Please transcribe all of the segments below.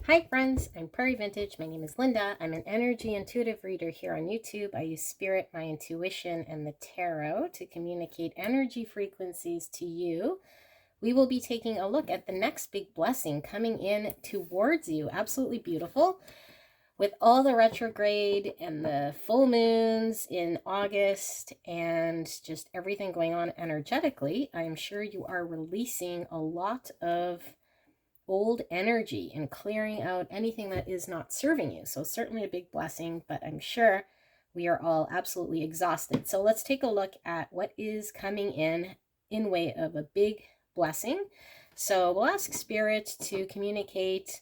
Hi friends, I'm Prairie Vintage. My name is Linda. I'm an energy intuitive reader here on YouTube. I use spirit, my intuition, and the tarot to communicate energy frequencies to you. We will be taking a look at the next big blessing coming in towards you. Absolutely beautiful. With all the retrograde and the full moons in August and just everything going on energetically, I'm sure you are releasing a lot of old energy and clearing out anything that is not serving you. So certainly a big blessing, but I'm sure we are all absolutely exhausted. So let's take a look at what is coming in way of a big blessing. So we'll ask Spirit to communicate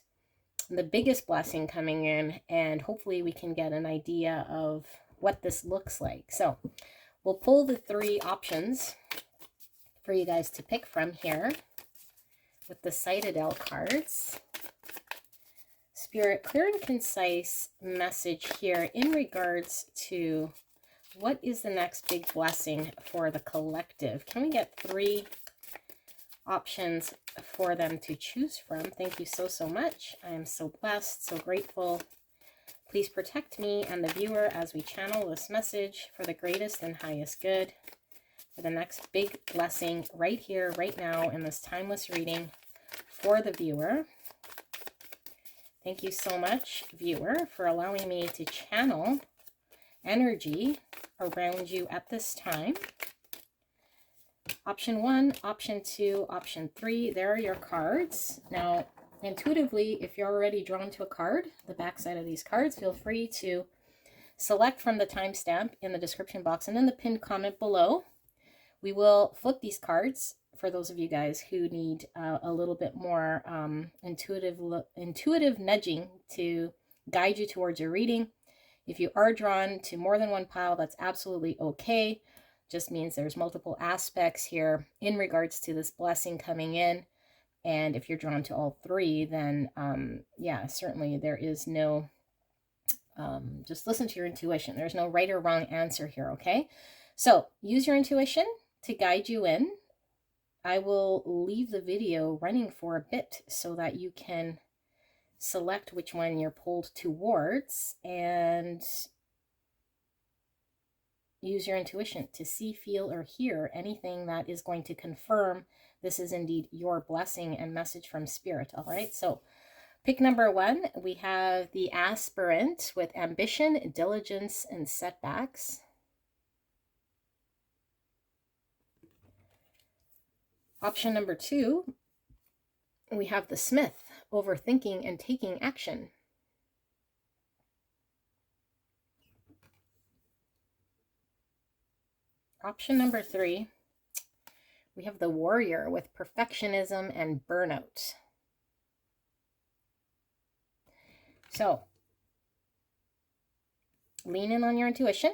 the biggest blessing coming in, and hopefully we can get an idea of what this looks like. So we'll pull the three options for you guys to pick from here with the Citadel cards. Spirit, clear and concise message here in regards to what is the next big blessing for the collective. Can we get three options for them to choose from? Thank you so, so much. I am so blessed, so grateful. Please protect me and the viewer as we channel this message for the greatest and highest good, for the next big blessing right here, right now, in this timeless reading for the viewer. Thank you so much, viewer, for allowing me to channel energy around you at this time. Option 1, option 2, option 3, there are your cards. Now, intuitively, if you're already drawn to a card, the back side of these cards, feel free to select from the timestamp in the description box and in the pinned comment below. We will flip these cards for those of you guys who need a little bit more intuitive nudging to guide you towards your reading. If you are drawn to more than one pile, that's absolutely okay. Just means there's multiple aspects here in regards to this blessing coming in. And if you're drawn to all three, then yeah, certainly there is no, just listen to your intuition. There's no right or wrong answer here, okay? So use your intuition to guide you in. I will leave the video running for a bit so that you can select which one you're pulled towards and use your intuition to see, feel, or hear anything that is going to confirm this is indeed your blessing and message from Spirit. All right, so pick number 1, we have the aspirant with ambition, diligence, and setbacks. Option number 2, we have the smith, overthinking and taking action. Option number 3, we have the warrior with perfectionism and burnout. So lean in on your intuition.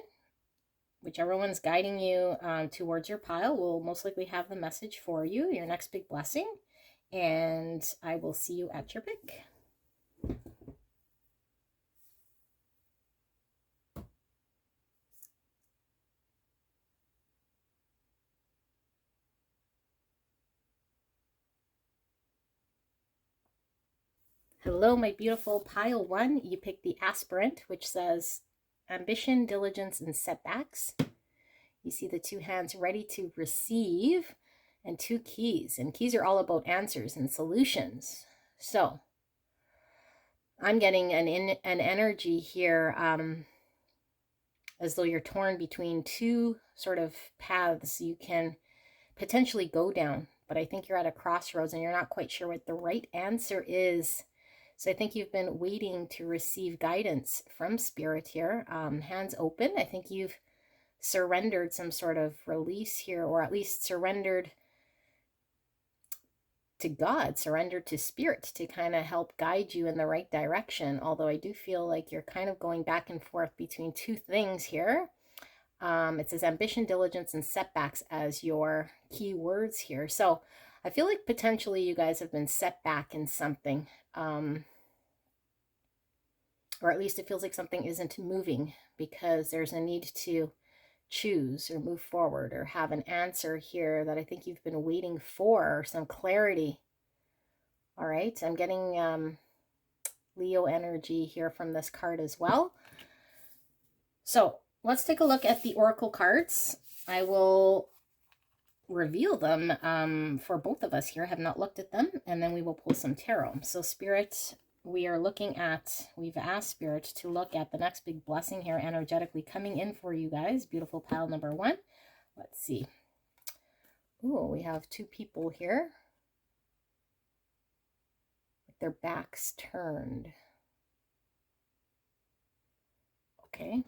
Whichever one's guiding you towards your pile will most likely have the message for you, your next big blessing. And I will see you at your pick. Hello, my beautiful pile 1. You picked the aspirant, which says ambition, diligence, and setbacks. You see the 2 hands ready to receive and 2 keys. And keys are all about answers and solutions. So I'm getting an energy here as though you're torn between 2 sort of paths you can potentially go down. But I think you're at a crossroads and you're not quite sure what the right answer is. So I think you've been waiting to receive guidance from Spirit here. Hands open. I think you've surrendered some sort of release here, or at least surrendered to God, surrendered to Spirit to kind of help guide you in the right direction. Although I do feel like you're kind of going back and forth between 2 things here. It says ambition, diligence, and setbacks as your key words here. So I feel like potentially you guys have been set back in something. Or at least it feels like something isn't moving because there's a need to choose or move forward or have an answer here that I think you've been waiting for, some clarity. All right, I'm getting Leo energy here from this card as well. So let's take a look at the oracle cards. I will reveal them for both of us here. I have not looked at them, and then we will pull some tarot. So Spirit, we've asked Spirit to look at the next big blessing here energetically coming in for you guys. Beautiful pile number 1. Let's see. Oh, we have 2 people here with their backs turned. Okay.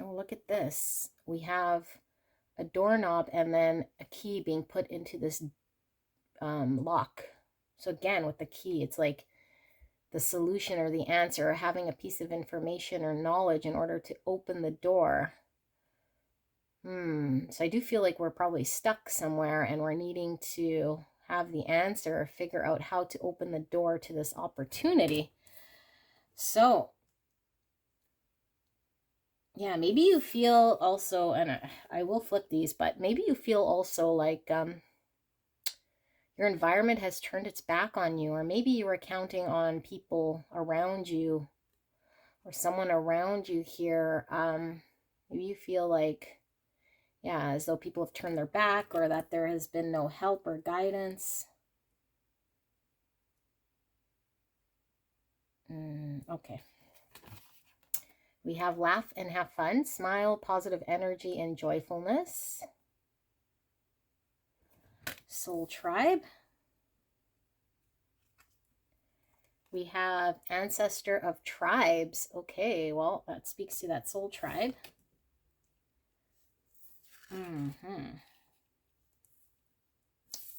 Oh, look at this. We have a doorknob and then a key being put into this lock. So again, with the key, it's like the solution or the answer, or having a piece of information or knowledge in order to open the door. So I do feel like we're probably stuck somewhere and we're needing to have the answer, figure out how to open the door to this opportunity. So yeah, maybe you feel also, and I will flip these, but maybe you feel also like your environment has turned its back on you, or maybe you were counting on people around you or someone around you here. Maybe you feel like, yeah, as though people have turned their back, or that there has been no help or guidance. Okay. We have laugh and have fun, smile, positive energy, and joyfulness. Soul tribe. We have ancestor of tribes. Okay, well, that speaks to that soul tribe. I'm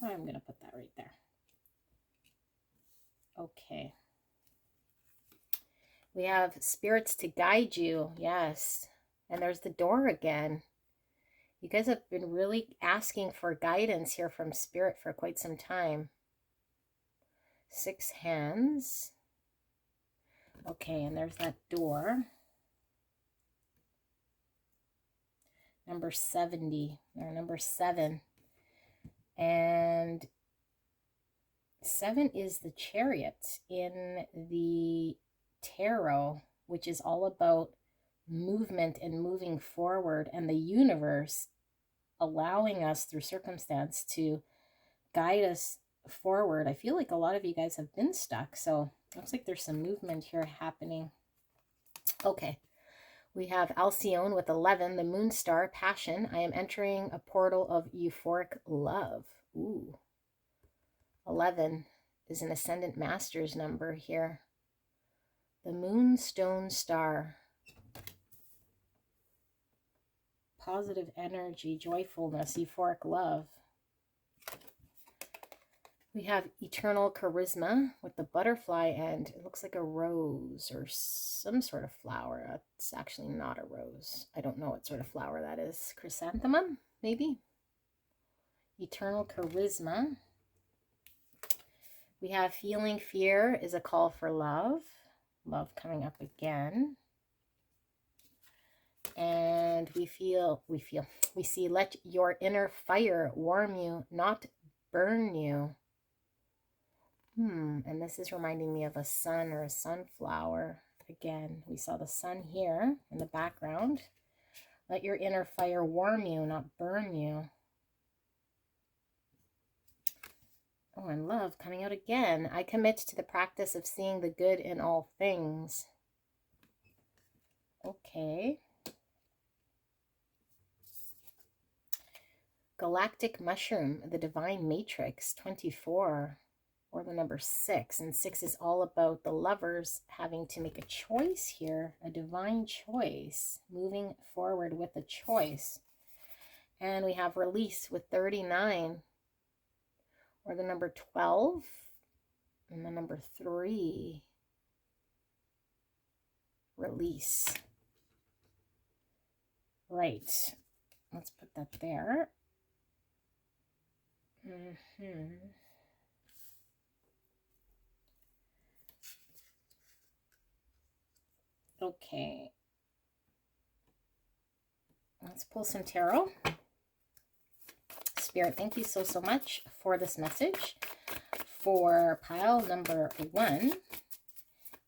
going to put that right there. Okay. We have spirits to guide you. Yes. And there's the door again. You guys have been really asking for guidance here from Spirit for quite some time. 6 hands. Okay, and there's that door. Number 70, or number 7. And 7 is the Chariot in the tarot, which is all about movement and moving forward, and the universe allowing us through circumstance to guide us forward. I feel like a lot of you guys have been stuck, so looks like there's some movement here happening. Okay, we have Alcyone with 11, the moon star, passion. I am entering a portal of euphoric love. Ooh, 11 is an ascendant master's number here. The moonstone star. Positive energy, joyfulness, euphoric love. We have eternal charisma with the butterfly, and it looks like a rose or some sort of flower. It's actually not a rose. I don't know what sort of flower that is. Chrysanthemum, maybe? Eternal charisma. We have feeling fear is a call for love. Love coming up again. And we see let your inner fire warm you, not burn you. And this is reminding me of a sun or a sunflower. Again, we saw the sun here in the background. Let your inner fire warm you, not burn you. Oh, and love coming out again. I commit to the practice of seeing the good in all things. Okay. Galactic mushroom, the divine matrix, 24. Or the number 6, and 6 is all about the lovers having to make a choice here, a divine choice, moving forward with a choice. And we have release with 39, or the number 12, and the number 3, release. Right, let's put that there. Okay, let's pull some tarot. Spirit, thank you so much for this message for pile number 1,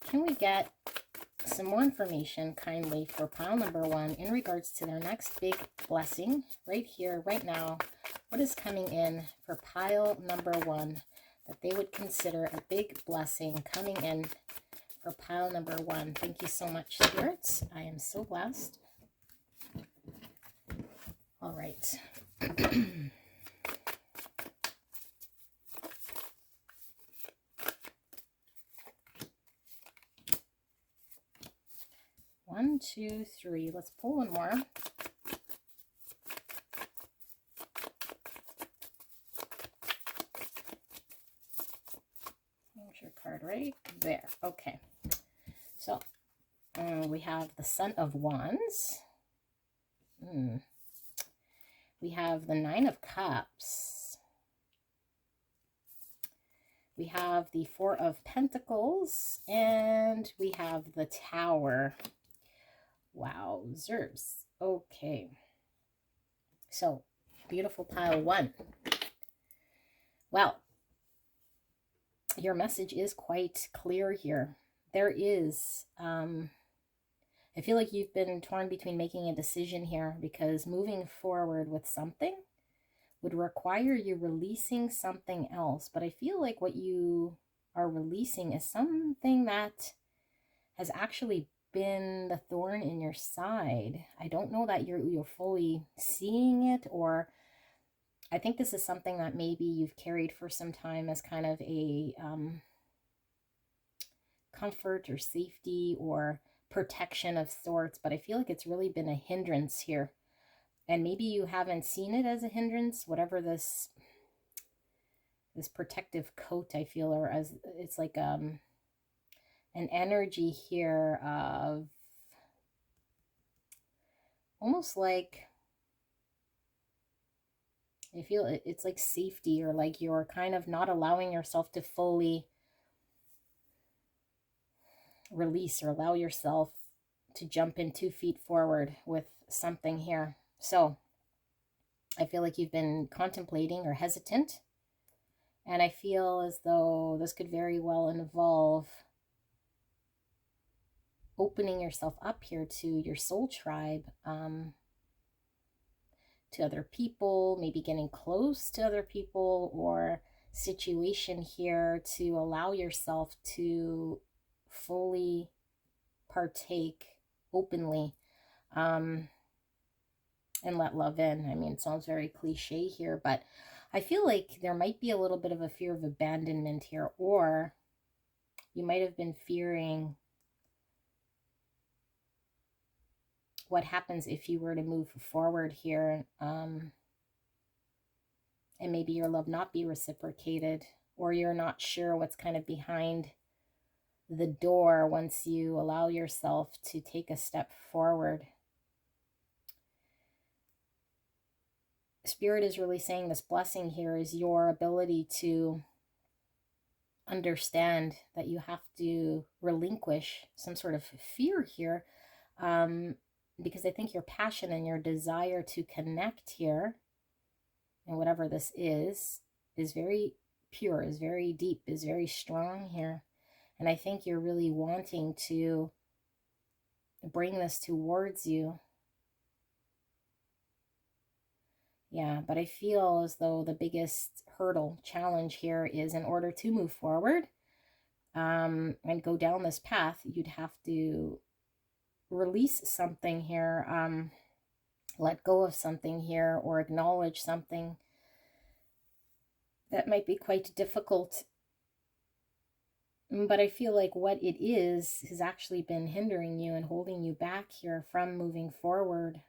can we get some more information kindly for pile number 1 in regards to their next big blessing right here, right now? What is coming in for pile number 1 that they would consider a big blessing coming in for pile number 1? Thank you so much, spirits. I am so blessed. All right. 1, 2, 3. Let's pull one more. There's your card right there. Okay. So we have the Son of Wands. We have the 9 of Cups. We have the 4 of Pentacles. And we have the Tower. Wowzers. Okay. So, beautiful pile 1. Well, your message is quite clear here. There is, I feel like you've been torn between making a decision here, because moving forward with something would require you releasing something else. But I feel like what you are releasing is something that has actually been the thorn in your side. I don't know that you're fully seeing it, or I think this is something that maybe you've carried for some time as kind of a comfort or safety or protection of sorts, but I feel like it's really been a hindrance here. And maybe you haven't seen it as a hindrance, whatever this protective coat, I feel, or as it's like an energy here of almost like, I feel it's like safety, or like you're kind of not allowing yourself to fully release or allow yourself to jump in 2 feet forward with something here. So I feel like you've been contemplating or hesitant, and I feel as though this could very well involve opening yourself up here to your soul tribe, to other people, maybe getting close to other people or situation here to allow yourself to fully partake openly, and let love in. I mean, it sounds very cliche here, but I feel like there might be a little bit of a fear of abandonment here, or you might have been fearing what happens if you were to move forward here, and maybe your love not be reciprocated, or you're not sure what's kind of behind the door once you allow yourself to take a step forward. Spirit is really saying this blessing here is your ability to understand that you have to relinquish some sort of fear here, because I think your passion and your desire to connect here, and whatever this is very pure, is very deep, is very strong here. And I think you're really wanting to bring this towards you. Yeah, but I feel as though the biggest hurdle, challenge here is, in order to move forward and go down this path, you'd have to release something here, let go of something here, or acknowledge something that might be quite difficult. But I feel like what it is has actually been hindering you and holding you back here from moving forward.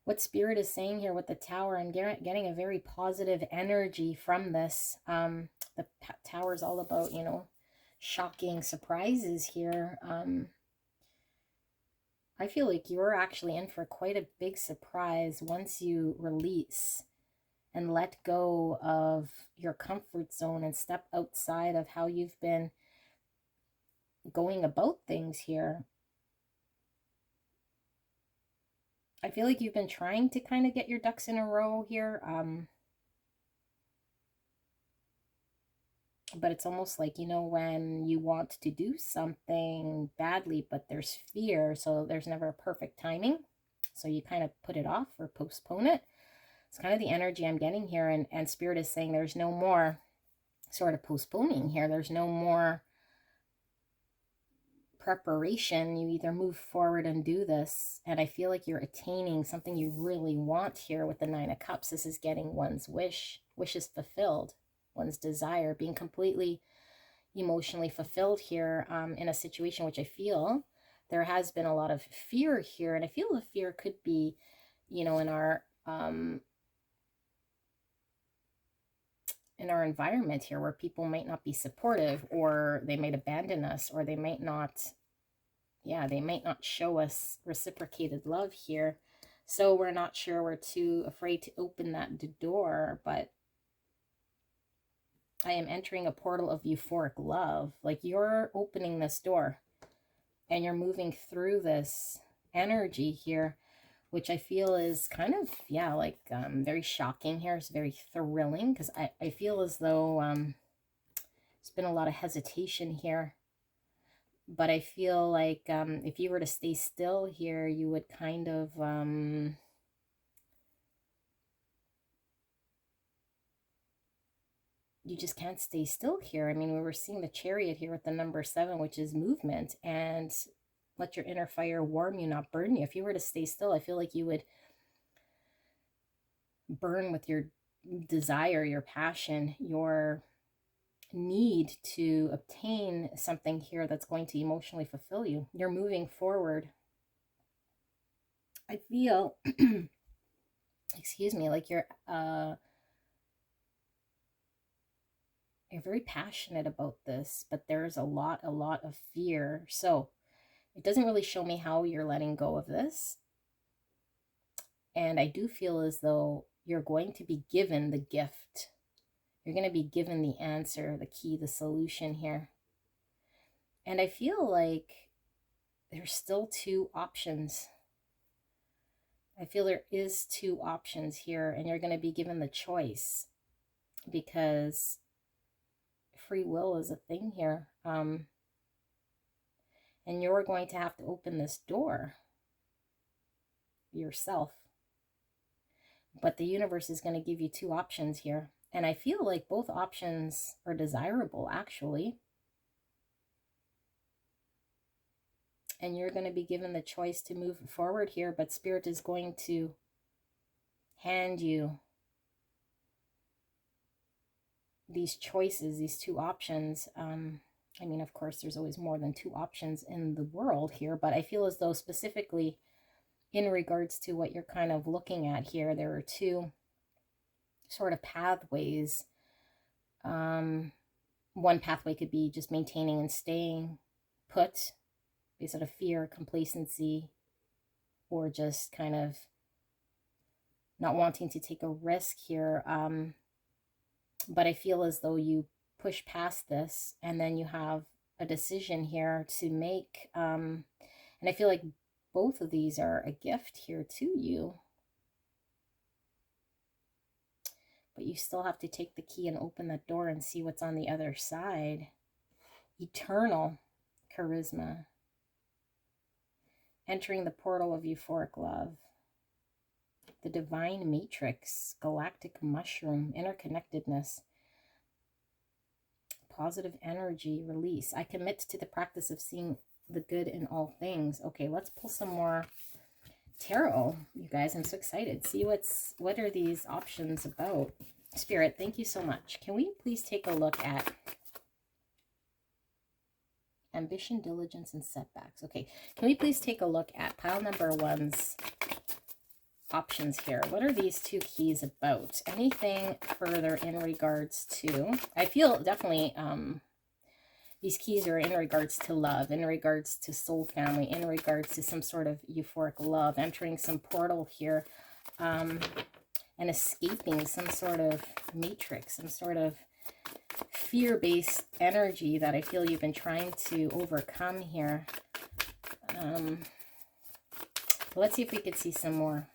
What Spirit is saying here with the Tower, I'm getting a very positive energy from this. The Tower is all about, you know, shocking surprises here. I feel like you're actually in for quite a big surprise once you release and let go of your comfort zone and step outside of how you've been going about things here. I feel like you've been trying to kind of get your ducks in a row here. But it's almost like, you know, when you want to do something badly, but there's fear, so there's never a perfect timing. So you kind of put it off or postpone it. It's kind of the energy I'm getting here. And Spirit is saying there's no more sort of postponing here. There's no more preparation. You either move forward and do this. And I feel like you're attaining something you really want here with the Nine of Cups. This is getting one's wishes fulfilled, one's desire, being completely emotionally fulfilled here in a situation which I feel there has been a lot of fear here. And I feel the fear could be, you know, in our environment here, where people might not be supportive, or they might abandon us, or they might not, they might not show us reciprocated love here. So we're not sure, we're too afraid to open that door. But I am entering a portal of euphoric love. Like, you're opening this door and you're moving through this energy here, which I feel is kind of, like very shocking here. It's very thrilling, because I feel as though there's been a lot of hesitation here. But I feel like if you were to stay still here, you would kind of you just can't stay still here. I mean, we were seeing the Chariot here with the number 7, which is movement, and let your inner fire warm you, not burn you. If you were to stay still, I feel like you would burn with your desire, your passion, your need to obtain something here that's going to emotionally fulfill you. You're moving forward. I feel, excuse me, like you're very passionate about this, but there's a lot of fear. So it doesn't really show me how you're letting go of this. And I do feel as though you're going to be given the gift. You're going to be given the answer, the key, the solution here. And I feel like there's still 2 options. I feel there is 2 options here, and you're going to be given the choice, because free will is a thing here. And you're going to have to open this door yourself. But the universe is going to give you 2 options here. And I feel like both options are desirable, actually. And you're going to be given the choice to move forward here. But Spirit is going to hand you these choices, these 2 options. I mean, of course, there's always more than 2 options in the world here, but I feel as though specifically in regards to what you're kind of looking at here, there are 2 sort of pathways. One pathway could be just maintaining and staying put because of fear, complacency, or just kind of not wanting to take a risk here. But I feel as though you push past this, and then you have a decision here to make. And I feel like both of these are a gift here to you. But you still have to take the key and open that door and see what's on the other side. Eternal charisma. Entering the portal of euphoric love. The divine matrix. Galactic mushroom. Interconnectedness. Positive energy release. I commit to the practice of seeing the good in all things. Okay, let's pull some more tarot, you guys. I'm so excited. See what are these options about. Spirit, thank you so much. Can we please take a look at ambition, diligence, and setbacks? Okay, can we please take a look at pile number 1's options here? What are these 2 keys about? Anything further in regards to, I feel definitely these keys are in regards to love, in regards to soul family, in regards to some sort of euphoric love, entering some portal here, and escaping some sort of matrix, some sort of fear-based energy that I feel you've been trying to overcome here. Let's see if we could see some more.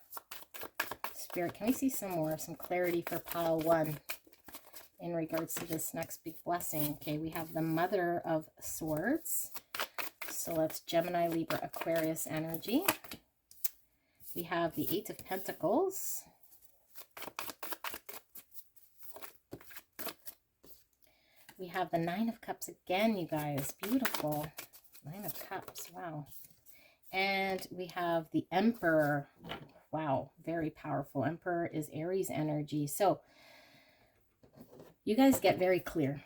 Spirit, can we see some more, some clarity for pile 1 in regards to this next big blessing. Okay, we have the Mother of Swords. So that's Gemini, Libra, Aquarius energy. We have the Eight of Pentacles. We have the Nine of Cups again, you guys. Beautiful. Nine of Cups. Wow. And we have the Emperor. Wow. Very powerful. Emperor is Aries energy. So you guys get very clear.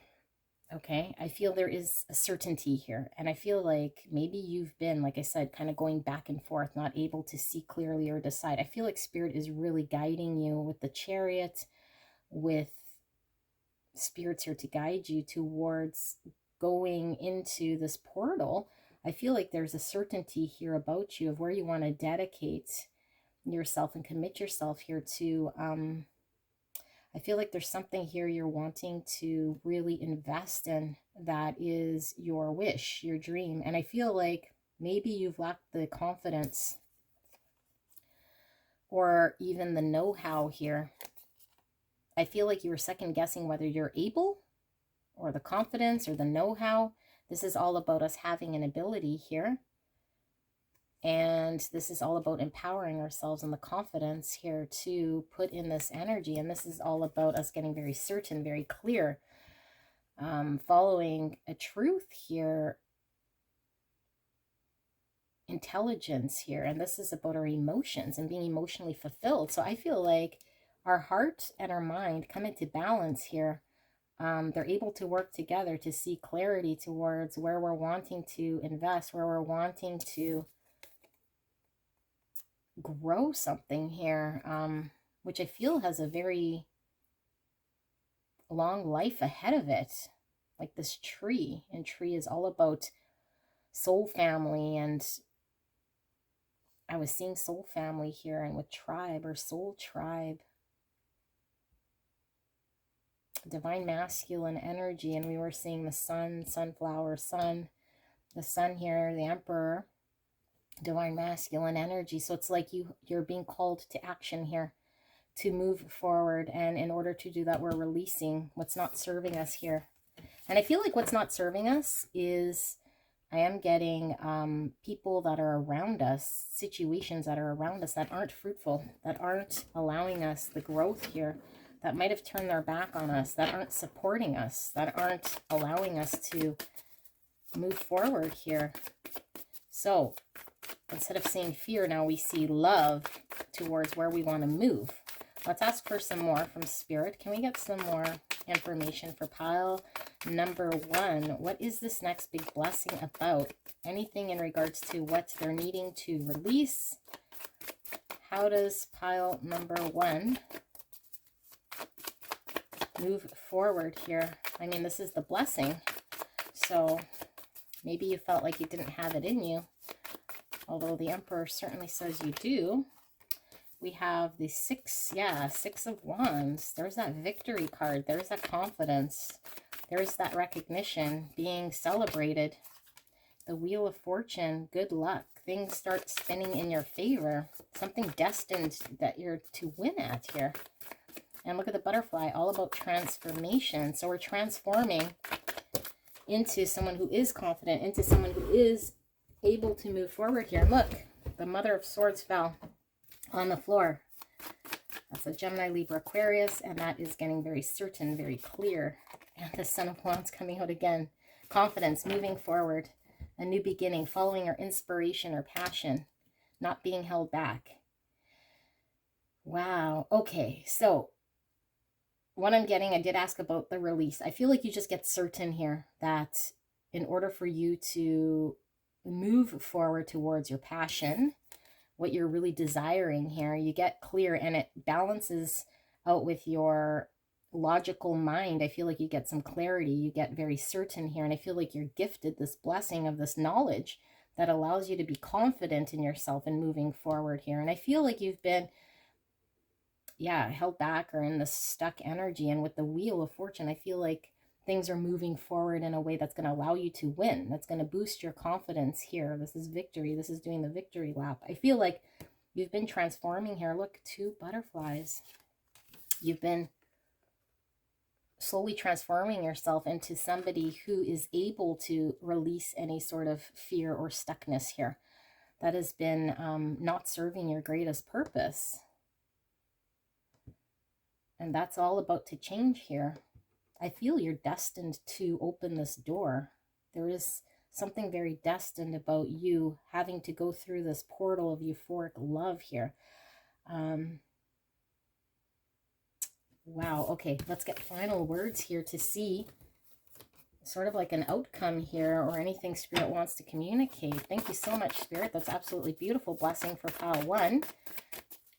Okay. I feel there is a certainty here. And I feel like maybe you've been, like I said, kind of going back and forth, not able to see clearly or decide. I feel like Spirit is really guiding you with the Chariot, with spirits here to guide you towards going into this portal. I feel like there's a certainty here about you of where you want to dedicate yourself and commit yourself here to. I feel like there's something here you're wanting to really invest in that is your wish, your dream. And I feel like maybe you've lacked the confidence or even the know-how here. I feel like you were second guessing whether you're able, or the confidence or the know-how. This is all about us having an ability here. And this is all about empowering ourselves and the confidence here to put in this energy. And this is all about us getting very certain, very clear, following a truth here, intelligence here. And this is about our emotions and being emotionally fulfilled. So I feel like our heart and our mind come into balance here. They're able to work together to see clarity towards where we're wanting to invest, where we're wanting to grow something here, which I feel has a very long life ahead of it. Like this tree, and tree is all about soul family, and I was seeing soul family here, and with tribe or soul tribe. Divine masculine energy, and we were seeing the sun, sunflower, sun, the sun here, the Emperor, divine masculine energy. So it's like you're being called to action here to move forward, and in order to do that, we're releasing what's not serving us here. And I feel like what's not serving us is, I am getting people that are around us, situations that are around us that aren't fruitful, that aren't allowing us the growth here, that might have turned their back on us, that aren't supporting us, that aren't allowing us to move forward here. So instead of seeing fear, now we see love towards where we want to move. Let's ask for some more from Spirit. Can we get some more information for pile number 1? What is this next big blessing about? Anything in regards to what they're needing to release? How does pile number 1 move forward here? I mean, this is the blessing. So maybe you felt like you didn't have it in you, although the Emperor certainly says you do. We have the Six of Wands. There's that victory card. There's that confidence. There's that recognition being celebrated. The Wheel of Fortune. Good luck. Things start spinning in your favor. Something destined that you're to win at here. And look at the butterfly, all about transformation. So we're transforming into someone who is confident, into someone who is able to move forward here. And look, the Mother of Swords fell on the floor. That's a Gemini, Libra, Aquarius, and that is getting very certain, very clear. And the Son of Wands coming out again. Confidence, moving forward, a new beginning, following our inspiration or passion, not being held back. Wow. Okay, so what I'm getting, I did ask about the release. I feel like you just get certain here that in order for you to move forward towards your passion, what you're really desiring here, you get clear, and it balances out with your logical mind. I feel like you get some clarity. You get very certain here, and I feel like you're gifted this blessing of this knowledge that allows you to be confident in yourself and moving forward here. And I feel like you've been held back or in the stuck energy. And with the Wheel of Fortune, I feel like things are moving forward in a way that's going to allow you to win. That's going to boost your confidence here. This is victory. This is doing the victory lap. I feel like you've been transforming here. Look, 2 butterflies. You've been slowly transforming yourself into somebody who is able to release any sort of fear or stuckness here that has been not serving your greatest purpose. And that's all about to change here. I feel you're destined to open this door. There is something very destined about you having to go through this portal of euphoric love here. Wow. Okay, let's get final words here to see sort of like an outcome here or anything Spirit wants to communicate. Thank you so much, Spirit. That's absolutely beautiful. Blessing for pile 1.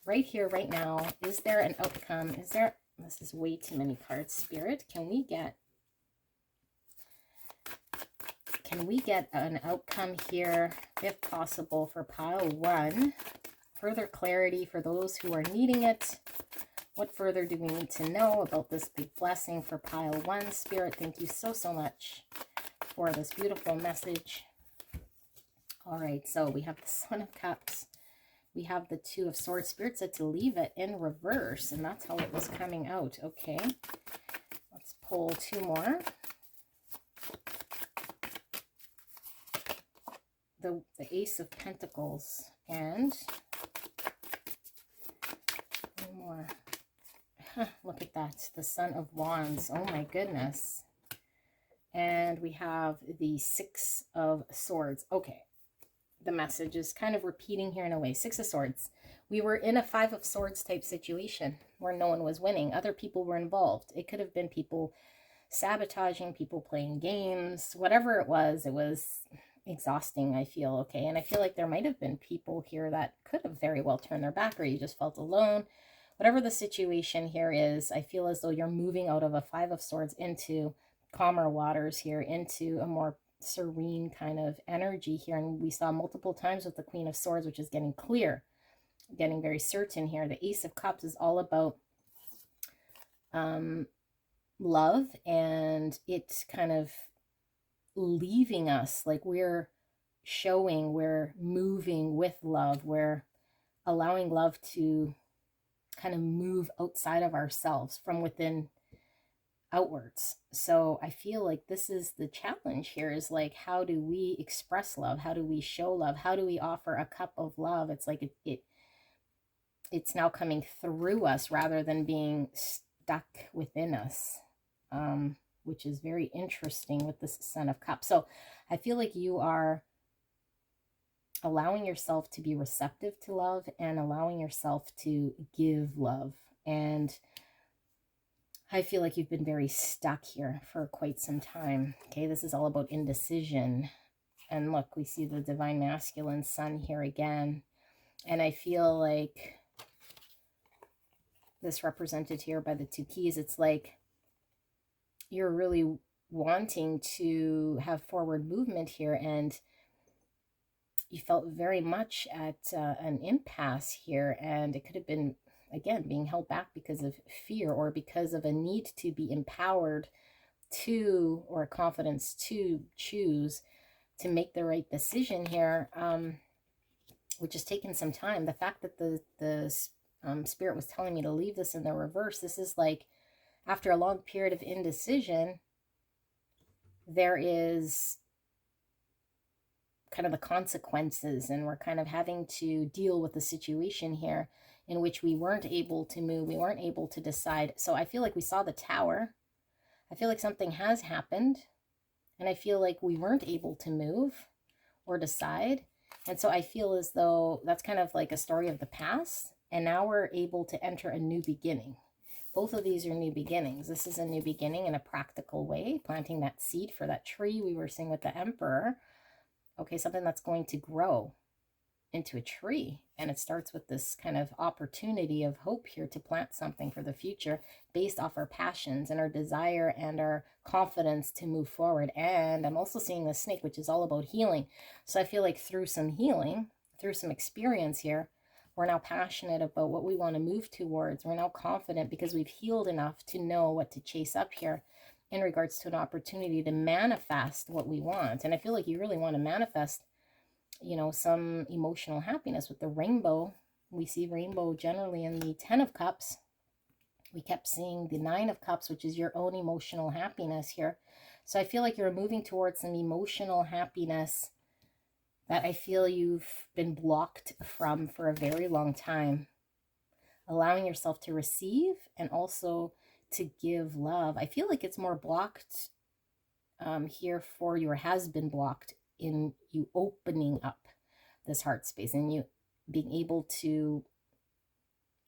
Right here, right now, is there an outcome? Is there... This is way too many cards, Spirit. Can we get an outcome here, if possible, for pile 1? Further clarity for those who are needing it. What further do we need to know about this big blessing for pile 1? Spirit, thank you so, so much for this beautiful message. All right, so we have the Son of Cups. We have the Two of Swords. Spirit said to leave it in reverse, and that's how it was coming out. Okay, let's pull 2 more. The Ace of Pentacles and 1 more. Look at that. The Son of Wands. Oh my goodness. And we have the 6 of Swords. Okay. The message is kind of repeating here in a way. 6 of Swords. We were in a 5 of Swords type situation where no one was winning. Other people were involved. It could have been people sabotaging, people playing games, whatever it was exhausting, I feel. Okay. And I feel like there might have been people here that could have very well turned their back, or you just felt alone. Whatever the situation here is, I feel as though you're moving out of a 5 of Swords into calmer waters here, into a more serene kind of energy here. And we saw multiple times with the Queen of Swords, which is getting clear, getting very certain here. The Ace of Cups is all about love, and it's kind of leaving us like we're showing, we're moving with love, we're allowing love to kind of move outside of ourselves from within outwards. So I feel like this is the challenge here, is like, how do we express love? How do we show love? How do we offer a cup of love? It's like it's now coming through us rather than being stuck within us, which is very interesting with this Son of Cups. So I feel like you are allowing yourself to be receptive to love and allowing yourself to give love. And I feel like you've been very stuck here for quite some time. Okay, this is all about indecision. And look, we see the Divine Masculine Sun here again. And I feel like this represented here by the 2 keys, it's like you're really wanting to have forward movement here, and you felt very much at an impasse here, and it could have been, again, being held back because of fear or because of a need to be empowered to, or confidence to choose to make the right decision here, which has taken some time. The fact that the Spirit was telling me to leave this in the reverse, this is like after a long period of indecision, there is kind of the consequences, and we're kind of having to deal with the situation here in which we weren't able to move, we weren't able to decide. So I feel like we saw the Tower. I feel like something has happened, and I feel like we weren't able to move or decide. And so I feel as though that's kind of like a story of the past, and now we're able to enter a new beginning. Both of these are new beginnings. This is a new beginning in a practical way, planting that seed for that tree we were seeing with the Emperor. Okay, something that's going to grow into a tree. And it starts with this kind of opportunity of hope here to plant something for the future based off our passions and our desire and our confidence to move forward. And I'm also seeing the snake, which is all about healing. So I feel like through some healing, through some experience here, we're now passionate about what we want to move towards. We're now confident because we've healed enough to know what to chase up here in regards to an opportunity to manifest what we want. And I feel like you really want to manifest, you know, some emotional happiness with the rainbow. We see rainbow generally in the 10 of Cups. We kept seeing the Nine of Cups, which is your own emotional happiness here. So I feel like you're moving towards some emotional happiness that I feel you've been blocked from for a very long time. Allowing yourself to receive and also to give love. I feel like it's more blocked here for you, or has been blocked in you opening up this heart space and you being able to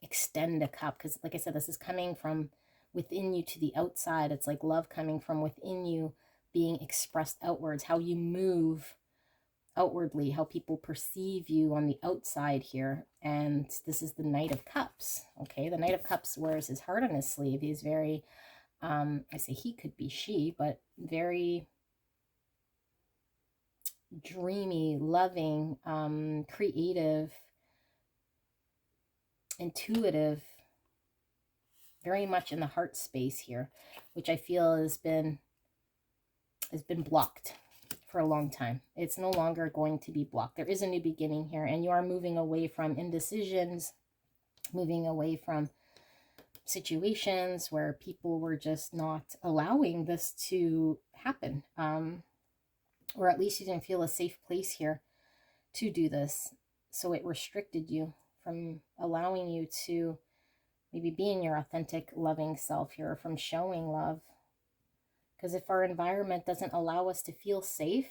extend a cup. Because like I said, this is coming from within you to the outside. It's like love coming from within you being expressed outwards, how you move outwardly, how people perceive you on the outside here. And this is the Knight of Cups. Okay, the Knight of Cups wears his heart on his sleeve. He's very I say he, could be she, but very dreamy, loving, creative, intuitive, very much in the heart space here, which I feel has been blocked for a long time. It's no longer going to be blocked. There is a new beginning here, and you are moving away from indecisions, moving away from situations where people were just not allowing this to happen, or at least you didn't feel a safe place here to do this, so it restricted you from allowing you to maybe be in your authentic loving self here, from showing love. Because if our environment doesn't allow us to feel safe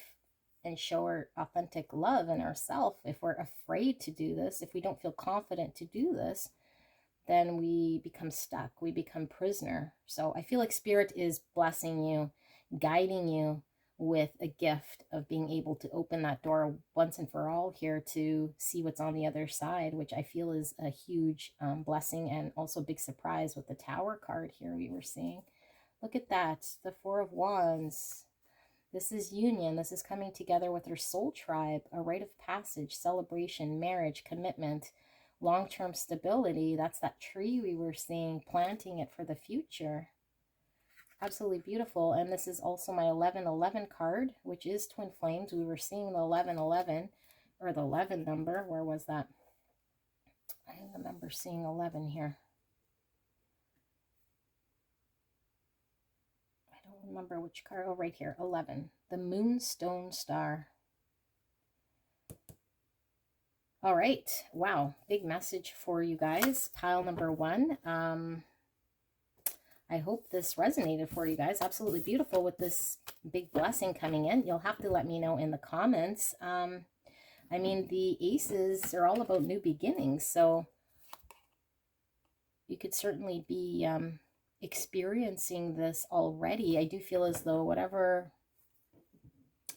and show our authentic love in ourselves, if we're afraid to do this, if we don't feel confident to do this, then we become stuck, we become prisoner. So I feel like Spirit is blessing you, guiding you with a gift of being able to open that door once and for all here to see what's on the other side, which I feel is a huge blessing, and also a big surprise with the Tower card here we were seeing. Look at that, the Four of Wands. This is union. This is coming together with your soul tribe, a rite of passage, celebration, marriage, commitment, long-term stability. That's that tree we were seeing, planting it for the future. Absolutely beautiful. And this is also my 1111 card, which is twin flames. We were seeing the 1111, or the 11 number. Where was that? I remember seeing 11 here. I don't remember which card. Oh, right here, 11. The Moonstone Star. All right. Wow. Big message for you guys. Pile number one. I hope this resonated for you guys. Absolutely beautiful with this big blessing coming in. You'll have to let me know in the comments. I mean, the aces are all about new beginnings. So you could certainly be experiencing this already. I do feel as though whatever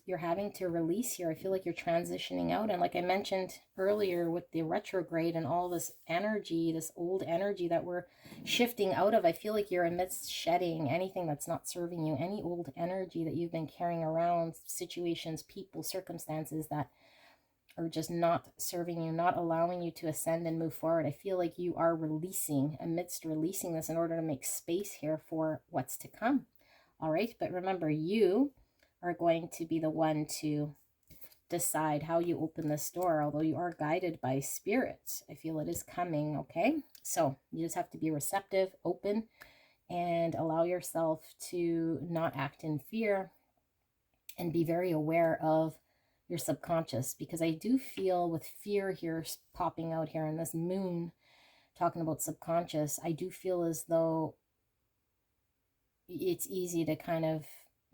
you're having to release here, I feel like you're transitioning out. And like I mentioned earlier with the retrograde and all this energy, this old energy that we're shifting out of, I feel like you're amidst shedding anything that's not serving you, any old energy that you've been carrying around, situations, people, circumstances that are just not serving you, not allowing you to ascend and move forward. I feel like you are releasing, amidst releasing this in order to make space here for what's to come. All right, but remember, you are going to be the one to decide how you open this door, although you are guided by Spirit. I feel it is coming, okay? So you just have to be receptive, open, and allow yourself to not act in fear, and be very aware of your subconscious, because I do feel with fear here popping out here in this moon, talking about subconscious, I do feel as though it's easy to kind of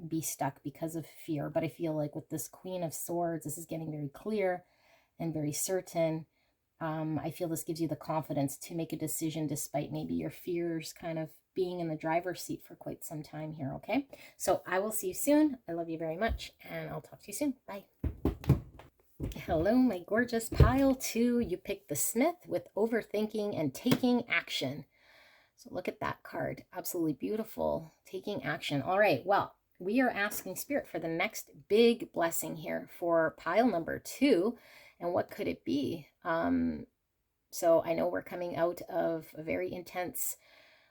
be stuck because of fear. But I feel like with this Queen of Swords, this is getting very clear and very certain. I feel this gives you the confidence to make a decision despite maybe your fears kind of being in the driver's seat for quite some time here, okay? So I will see you soon. I love you very much, and I'll talk to you soon. Bye. Hello, my gorgeous pile two. You picked the Smith with overthinking and taking action. So look at that card. Absolutely beautiful. Taking action. All right, well, we are asking Spirit for the next big blessing here for pile number two. And what could it be? So I know we're coming out of a very intense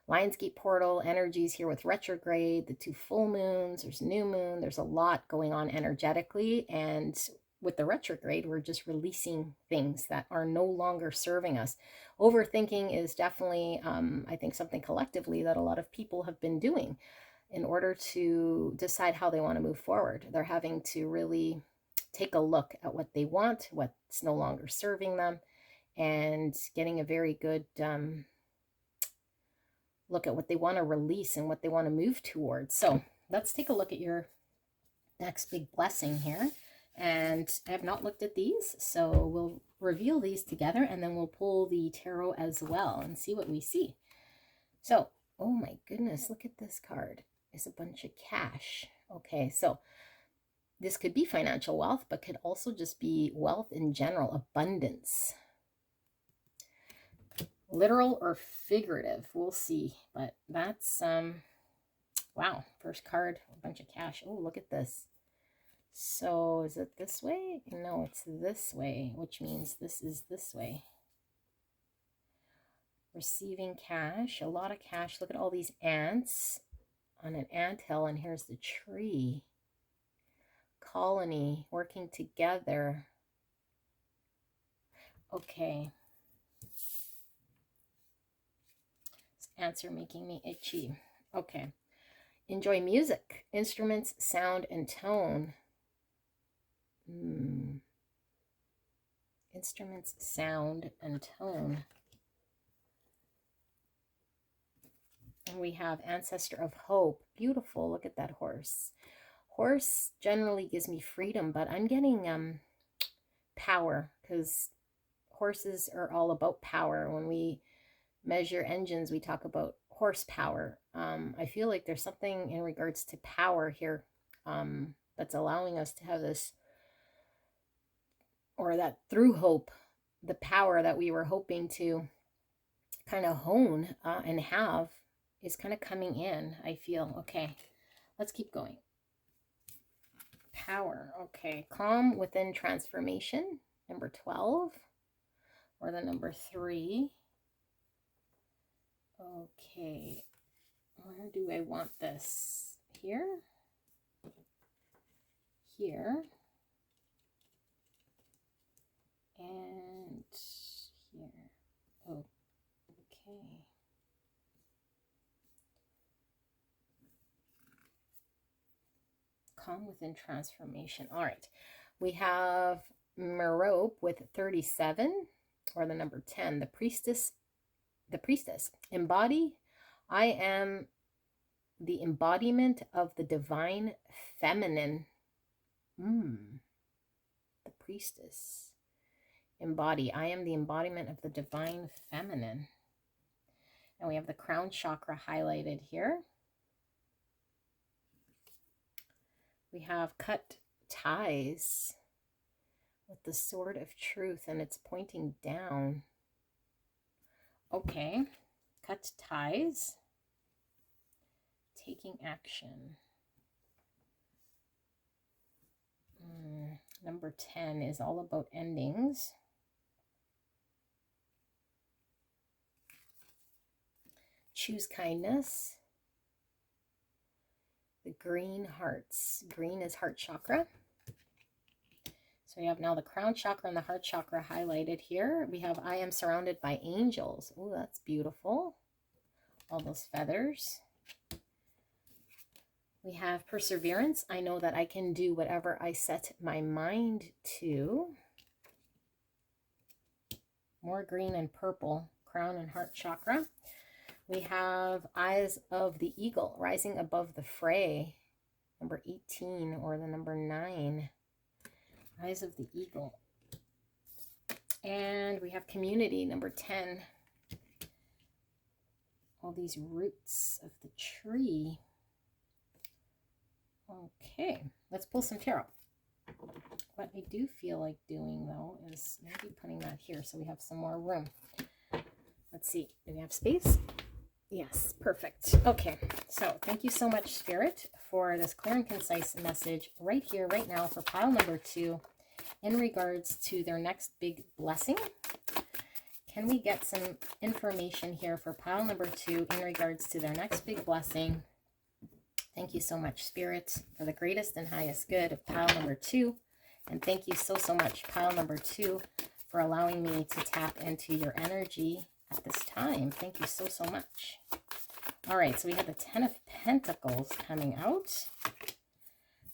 Lionsgate portal energies here with retrograde, the two full moons, there's new moon, there's a lot going on energetically. And with the retrograde, we're just releasing things that are no longer serving us. Overthinking is definitely, I think, something collectively that a lot of people have been doing in order to decide how they want to move forward. They're having to really take a look at what they want, what's no longer serving them, and getting a very good look at what they want to release and what they want to move towards. So let's take a look at your next big blessing here. And I have not looked at these, so we'll reveal these together, and then we'll pull the tarot as well and see what we see. So, oh my goodness, look at this card. It's a bunch of cash. Okay, so this could be financial wealth, but could also just be wealth in general, abundance. Literal or figurative, we'll see. But that's, wow, first card, a bunch of cash. Oh, look at this. So is it this way? No, it's this way, which means this is this way. Receiving cash, a lot of cash. Look at all these ants on an anthill, and here's the tree. Colony, working together. Okay. These ants are making me itchy. Okay. Enjoy music, instruments, sound, and tone. Instruments, sound, and tone. And we have Ancestor of Hope. Beautiful. Look at that horse. Horse generally gives me freedom, but I'm getting power, because horses are all about power. When we measure engines, we talk about horsepower. I feel like there's something in regards to power here that's allowing us to have this, or that through hope, the power that we were hoping to kind of hone and have is kind of coming in, I feel. Okay, let's keep going. Power. Okay, calm within transformation, number 12, or the number 3. Okay, where do I want this? Here? Here? And here. Okay. Calm within transformation. All right. We have Merope with 37, or the number 10. The priestess. The priestess. Embody. I am the embodiment of the divine feminine. The priestess. Embody. I am the embodiment of the divine feminine. And we have the crown chakra highlighted here. We have cut ties with the sword of truth, and it's pointing down. Okay, cut ties, taking action. Number 10 is all about endings. Choose kindness. The green hearts. Green is heart chakra. So we have now the crown chakra and the heart chakra highlighted here. We have I am surrounded by angels. Oh, that's beautiful. All those feathers. We have perseverance. I know that I can do whatever I set my mind to. More green and purple. Crown and heart chakra. We have Eyes of the Eagle, rising above the fray, number 18, or the number 9. Eyes of the Eagle. And we have Community, number 10. All these roots of the tree. Okay, let's pull some tarot. What I do feel like doing, though, is maybe putting that here so we have some more room. Let's see, do we have space? Yes, perfect. Okay, so thank you so much, Spirit, for this clear and concise message right here, right now, for pile number 2 in regards to their next big blessing. Can we get some information here for pile number 2 in regards to their next big blessing? Thank you so much, Spirit, for the greatest and highest good of pile number 2 And thank you so, so much, pile number 2, for allowing me to tap into your energy at this time. Thank you so, so much. All right, so we have the 10 of Pentacles coming out.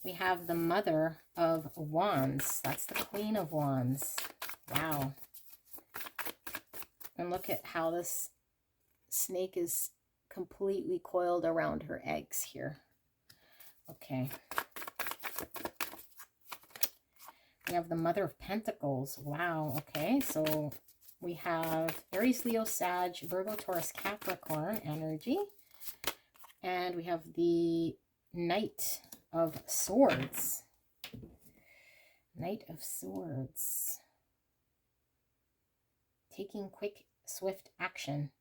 We have the Mother of Wands. That's the Queen of Wands. Wow. And look at how this snake is completely coiled around her eggs here. Okay. We have the Mother of Pentacles. Wow. Okay, so we have Aries, Leo, Sag, Virgo, Taurus, Capricorn energy. And we have the Knight of Swords. Knight of Swords. Taking quick, swift action.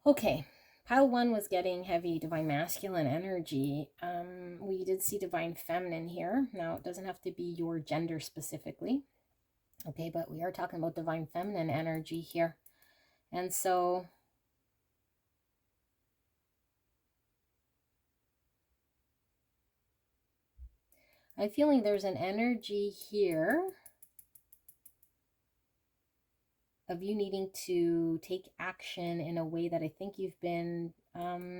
Okay. Pile 1 was getting heavy divine masculine energy. We did see divine feminine here. Now, it doesn't have to be your gender specifically. Okay, but we are talking about divine feminine energy here. And so I'm feeling there's an energy here of you needing to take action in a way that I think you've been, I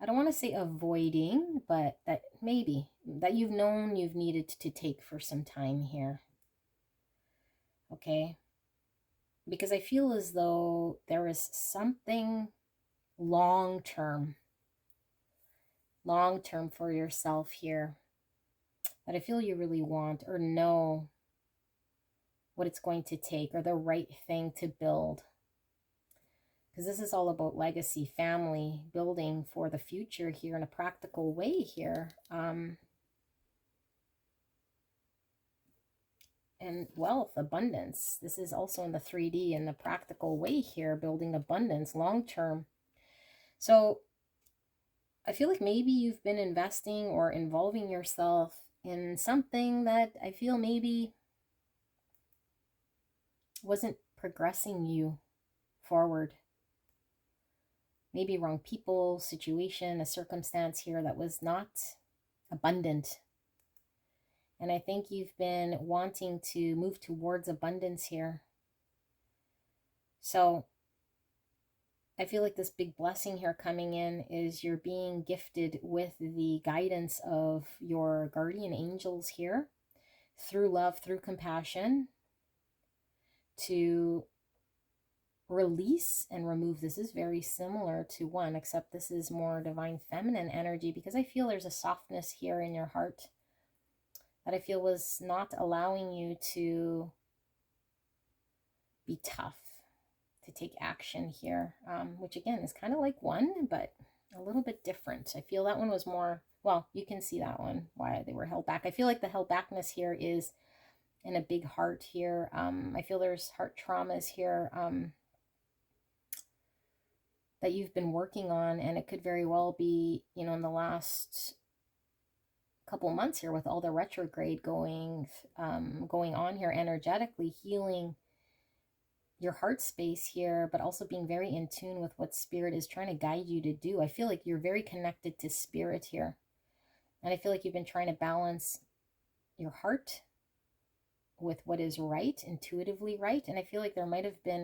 don't want to say avoiding, but that maybe, that you've known you've needed to take for some time here. Okay? Because I feel as though there is something long-term for yourself here that I feel you really want or know what it's going to take or the right thing to build. Because this is all about legacy, family, building for the future here in a practical way here. And wealth, abundance. This is also in the 3D in the practical way here, building abundance long-term. So I feel like maybe you've been investing or involving yourself in something that I feel maybe wasn't progressing you forward. Maybe wrong people, situation, a circumstance here that was not abundant. And I think you've been wanting to move towards abundance here. So I feel like this big blessing here coming in is you're being gifted with the guidance of your guardian angels here through love, through compassion, to release and remove. This is very similar to 1, except this is more divine feminine energy, because I feel there's a softness here in your heart that I feel was not allowing you to be tough, to take action here, which again is kind of like 1, but a little bit different. I feel that one was more, well, you can see that one, why they were held back. I feel like the held backness here is in a big heart here. I feel there's heart traumas here that you've been working on, and it could very well be, you know, in the last couple months here with all the retrograde going on here, energetically healing your heart space here, but also being very in tune with what spirit is trying to guide you to do. I feel like you're very connected to spirit here, and I feel like you've been trying to balance your heart with what is right, intuitively right. And I feel like there might have been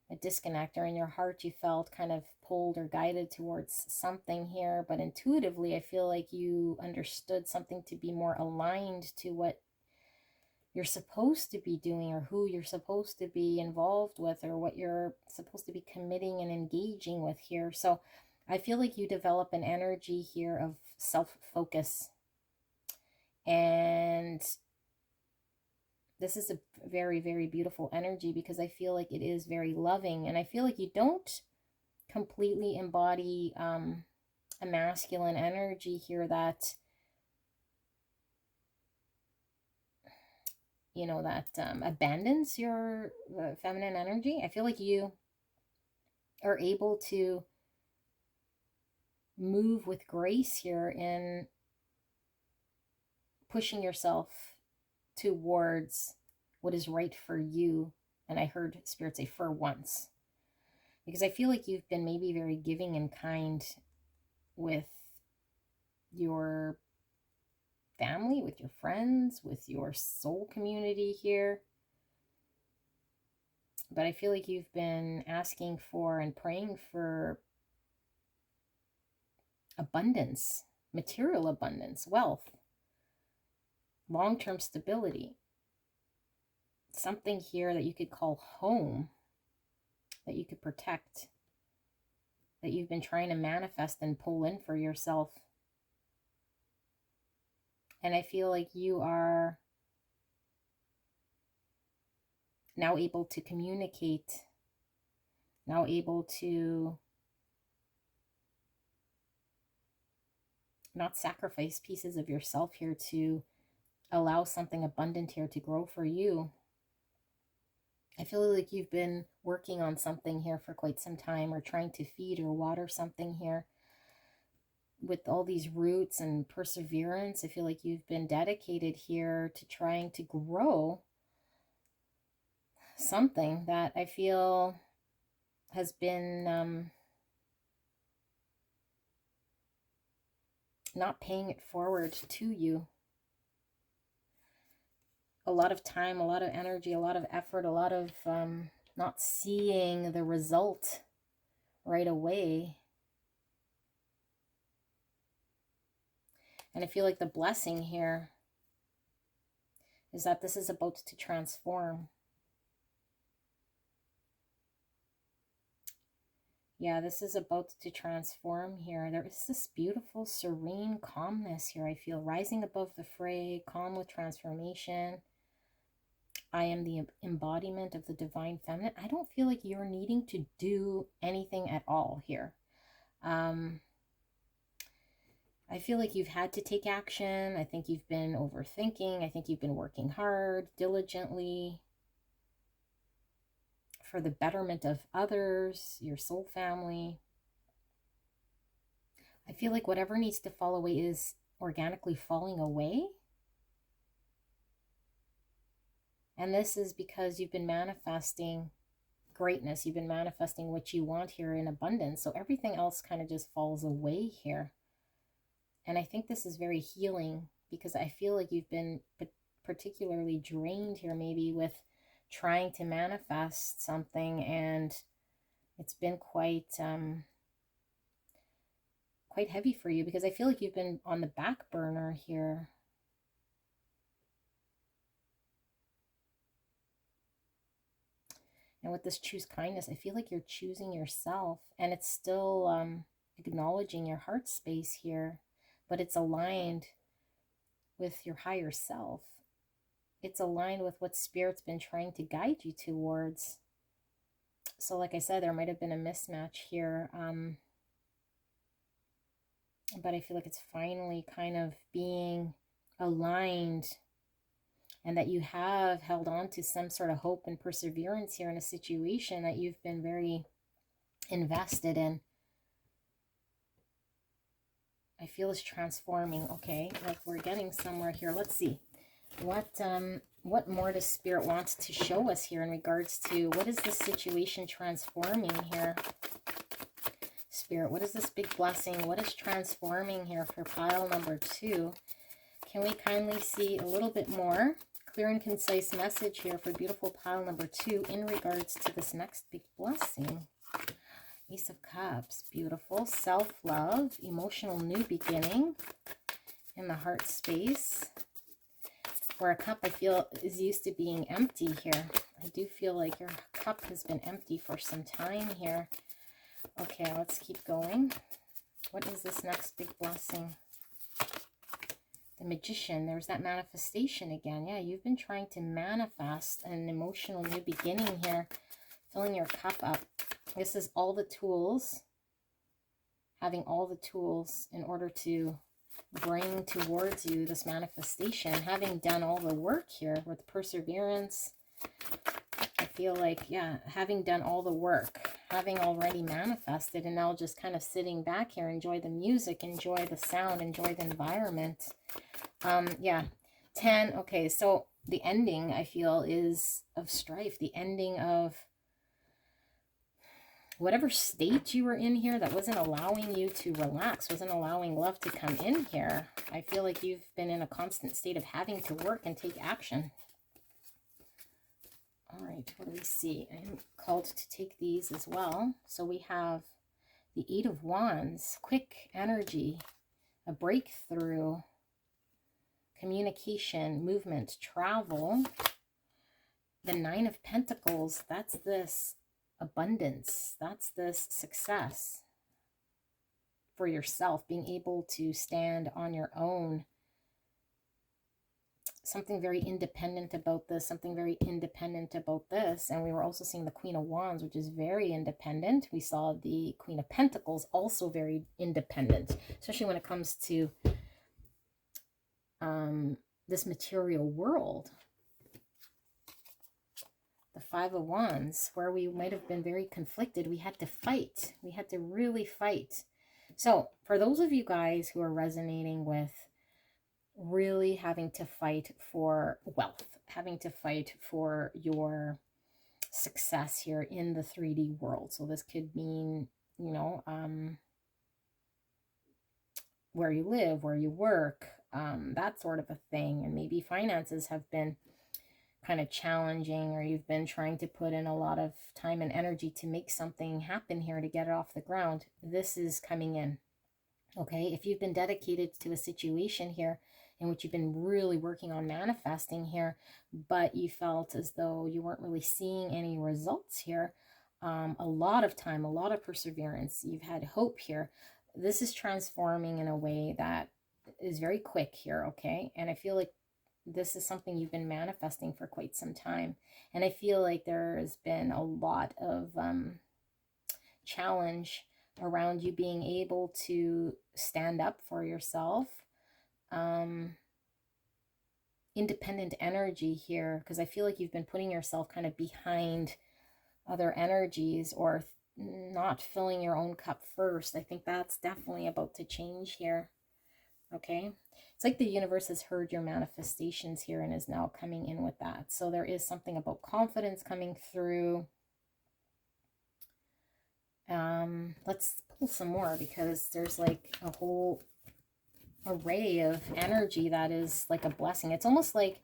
a disconnect, or in your heart you felt kind of pulled or guided towards something here, but intuitively I feel like you understood something to be more aligned to what you're supposed to be doing, or who you're supposed to be involved with, or what you're supposed to be committing and engaging with here. So I feel like you develop an energy here of self-focus, and this is a very, very beautiful energy, because I feel like it is very loving, and I feel like you don't completely embody a masculine energy here that, you know, that abandons your feminine energy. I feel like you are able to move with grace here in pushing yourself towards what is right for you. And I heard Spirit say, for once. Because I feel like you've been maybe very giving and kind with your family, with your friends, with your soul community here. But I feel like you've been asking for and praying for abundance, material abundance, wealth, long-term stability, something here that you could call home, that you could protect, that you've been trying to manifest and pull in for yourself. And I feel like you are now able to communicate, now able to not sacrifice pieces of yourself here to allow something abundant here to grow for you. I feel like you've been working on something here for quite some time, or trying to feed or water something here. With all these roots and perseverance, I feel like you've been dedicated here to trying to grow something that I feel has been not paying it forward to you. A lot of time, a lot of energy, a lot of effort, a lot of not seeing the result right away. And I feel like the blessing here is that this is about to transform. Yeah, this is about to transform here. There is this beautiful, serene calmness here, I feel, rising above the fray, calm with transformation. I am the embodiment of the divine feminine. I don't feel like you're needing to do anything at all here. I feel like you've had to take action. I think you've been overthinking. I think you've been working hard, diligently, for the betterment of others, your soul family. I feel like whatever needs to fall away is organically falling away. And this is because you've been manifesting greatness. You've been manifesting what you want here in abundance. So everything else kind of just falls away here. And I think this is very healing, because I feel like you've been particularly drained here, maybe with trying to manifest something, and it's been quite heavy for you, because I feel like you've been on the back burner here. And with this choose kindness, I feel like you're choosing yourself, and it's still acknowledging your heart space here, but it's aligned with your higher self. It's aligned with what Spirit's been trying to guide you towards. So like I said, there might have been a mismatch here, but I feel like it's finally kind of being aligned, and that you have held on to some sort of hope and perseverance here in a situation that you've been very invested in. I feel it's transforming. Okay, like we're getting somewhere here. Let's see. What more does Spirit want to show us here in regards to what is this situation transforming here? Spirit, what is this big blessing? What is transforming here for pile number 2? Can we kindly see a little bit more clear and concise message here for beautiful pile number 2 in regards to this next big blessing? Ace of Cups, beautiful. Self-love, emotional new beginning in the heart space. Where a cup, I feel, is used to being empty here. I do feel like your cup has been empty for some time here. Okay, let's keep going. What is this next big blessing? The Magician. There's that manifestation again. Yeah, you've been trying to manifest an emotional new beginning here. Filling your cup up. This is all the tools. Having all the tools in order to bring towards you this manifestation. Having done all the work here with perseverance. I feel like, yeah, having done all the work, having already manifested, and now just kind of sitting back here, enjoy the music, enjoy the sound, enjoy the environment. Yeah, 10. Okay, so the ending, I feel, is of strife. The ending of whatever state you were in here that wasn't allowing you to relax, wasn't allowing love to come in here. I feel like you've been in a constant state of having to work and take action. All right, what do we see? I'm called to take these as well. So we have the Eight of Wands, quick energy, a breakthrough, communication, movement, travel. The Nine of Pentacles, that's this abundance. That's this success for yourself, being able to stand on your own. Something very independent about this, something very independent about this. And we were also seeing the Queen of Wands, which is very independent. We saw the Queen of Pentacles, also very independent, especially when it comes to this material world. The Five of Wands, where we might have been very conflicted. We had to fight. We had to really fight. So for those of you guys who are resonating with really having to fight for wealth, having to fight for your success here in the 3D world. So this could mean, you know, where you live, where you work, that sort of a thing. And maybe finances have been kind of challenging, or you've been trying to put in a lot of time and energy to make something happen here, to get it off the ground. This is coming in. Okay, if you've been dedicated to a situation here in which you've been really working on manifesting here, but you felt as though you weren't really seeing any results here, a lot of time, a lot of perseverance, you've had hope here. This is transforming in a way that is very quick here, okay? And I feel like this is something you've been manifesting for quite some time. And I feel like there's been a lot of challenge around you being able to stand up for yourself. Independent energy here, because I feel like you've been putting yourself kind of behind other energies, or not filling your own cup first. I think that's definitely about to change here. Okay, it's like the universe has heard your manifestations here and is now coming in with that. So there is something about confidence coming through. Let's pull some more, because there's like a whole array of energy that is like a blessing. It's almost like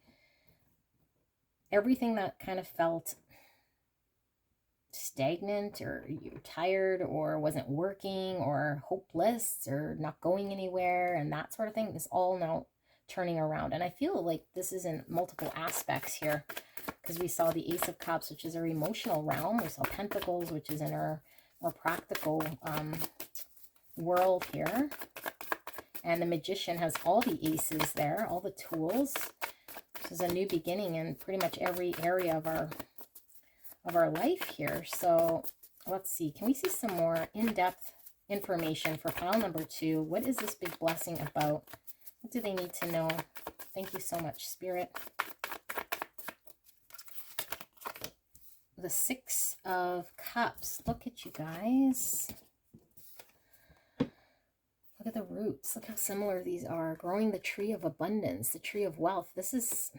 everything that kind of felt stagnant, or you're tired, or wasn't working, or hopeless, or not going anywhere, and that sort of thing is all now turning around. And I feel like this is in multiple aspects here, because we saw the Ace of Cups, which is our emotional realm. We saw Pentacles, which is in our more practical world here. And the Magician has all the aces there, all the tools. This is a new beginning in pretty much every area of our life here. So let's see, can we see some more in-depth information for pile number 2? What is this big blessing about? What do they need to know? Thank you so much, Spirit. The Six of Cups. Look at you guys. Look at the roots. Look how similar these are. Growing the tree of abundance, the tree of wealth. This is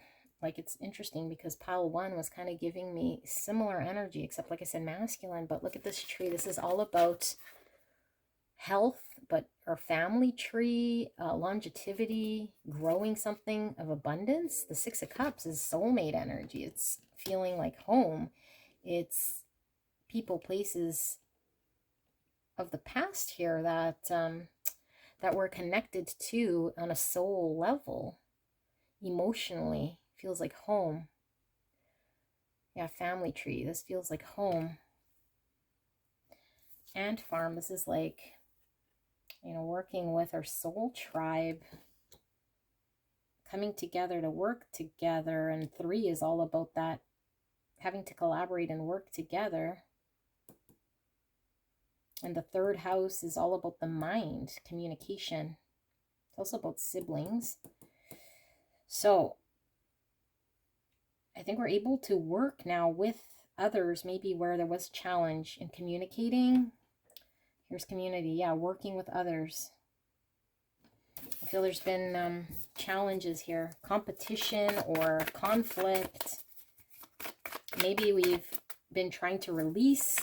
like, it's interesting because pile 1 was kind of giving me similar energy, except like I said, masculine. But look at this tree. This is all about health, but our family tree, longevity, growing something of abundance. The Six of Cups is soulmate energy. It's feeling like home. It's people, places of the past here that that we're connected to on a soul level, emotionally. Feels like home. Yeah, family tree. This feels like home. Ant farm. This is like, you know, working with our soul tribe, coming together to work together. And 3 is all about that, having to collaborate and work together. And the 3rd house is all about the mind, communication. It's also about siblings. So I think we're able to work now with others, maybe where there was challenge in communicating. Here's community. Yeah, working with others. I feel there's been challenges here, competition or conflict. Maybe we've been trying to release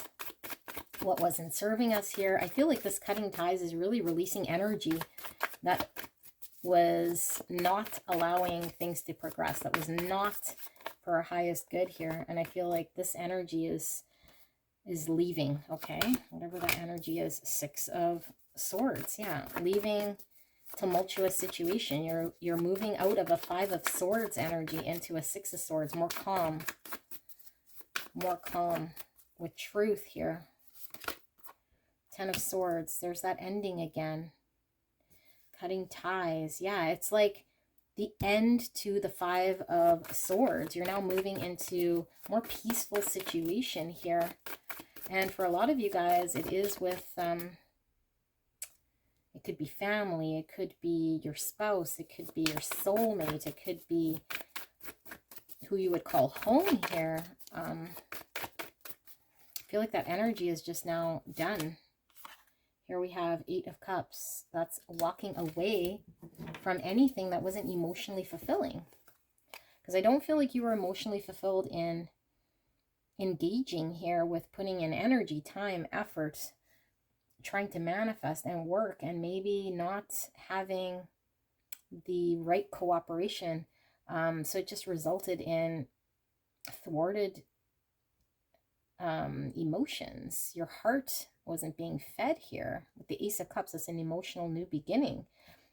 what wasn't serving us here. I feel like this cutting ties is really releasing energy that was not allowing things to progress, that was not for our highest good here. And I feel like this energy is leaving, okay? Whatever that energy is. Six of Swords, yeah. Leaving tumultuous situation. You're moving out of a Five of Swords energy into a Six of Swords. More calm. More calm. With truth here. Ten of Swords. There's that ending again. Cutting ties. Yeah, it's like the end to the Five of Swords. You're now moving into more peaceful situation here. And for a lot of you guys, it is with, it could be family, it could be your spouse, it could be your soulmate, it could be who you would call home here. I feel like that energy is just now done. Here we have Eight of Cups. That's walking away from anything that wasn't emotionally fulfilling. Because I don't feel like you were emotionally fulfilled in engaging here with putting in energy, time, effort, trying to manifest and work, and maybe not having the right cooperation. So it just resulted in thwarted emotions. Your heart wasn't being fed here. With the Ace of Cups, it's an emotional new beginning.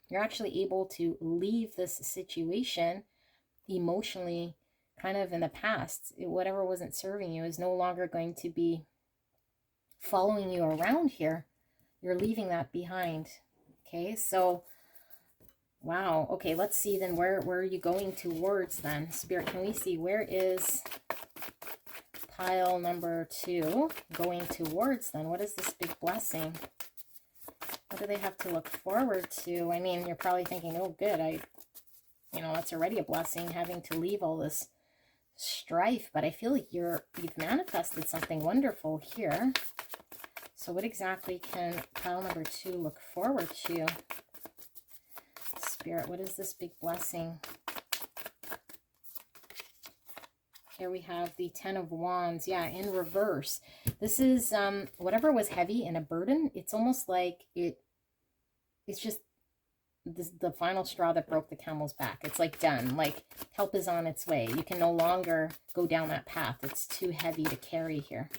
You're actually able to leave this situation emotionally kind of in the past. Whatever wasn't serving you is no longer going to be following you around here. You're leaving that behind. Okay, so wow. Okay, let's see then, where are you going towards then? Spirit, can we see where is pile number 2 going towards then? What is this big blessing? What do they have to look forward to? I mean, you're probably thinking, oh good, you know, that's already a blessing, having to leave all this strife, but I feel like you've manifested something wonderful here. So what exactly can pile number 2 look forward to? Spirit, what is this big blessing? Here we have the Ten of Wands, yeah, in reverse. This is whatever was heavy and a burden. It's almost like it's just the final straw that broke the camel's back. It's like done, like help is on its way. You can no longer go down that path. It's too heavy to carry here.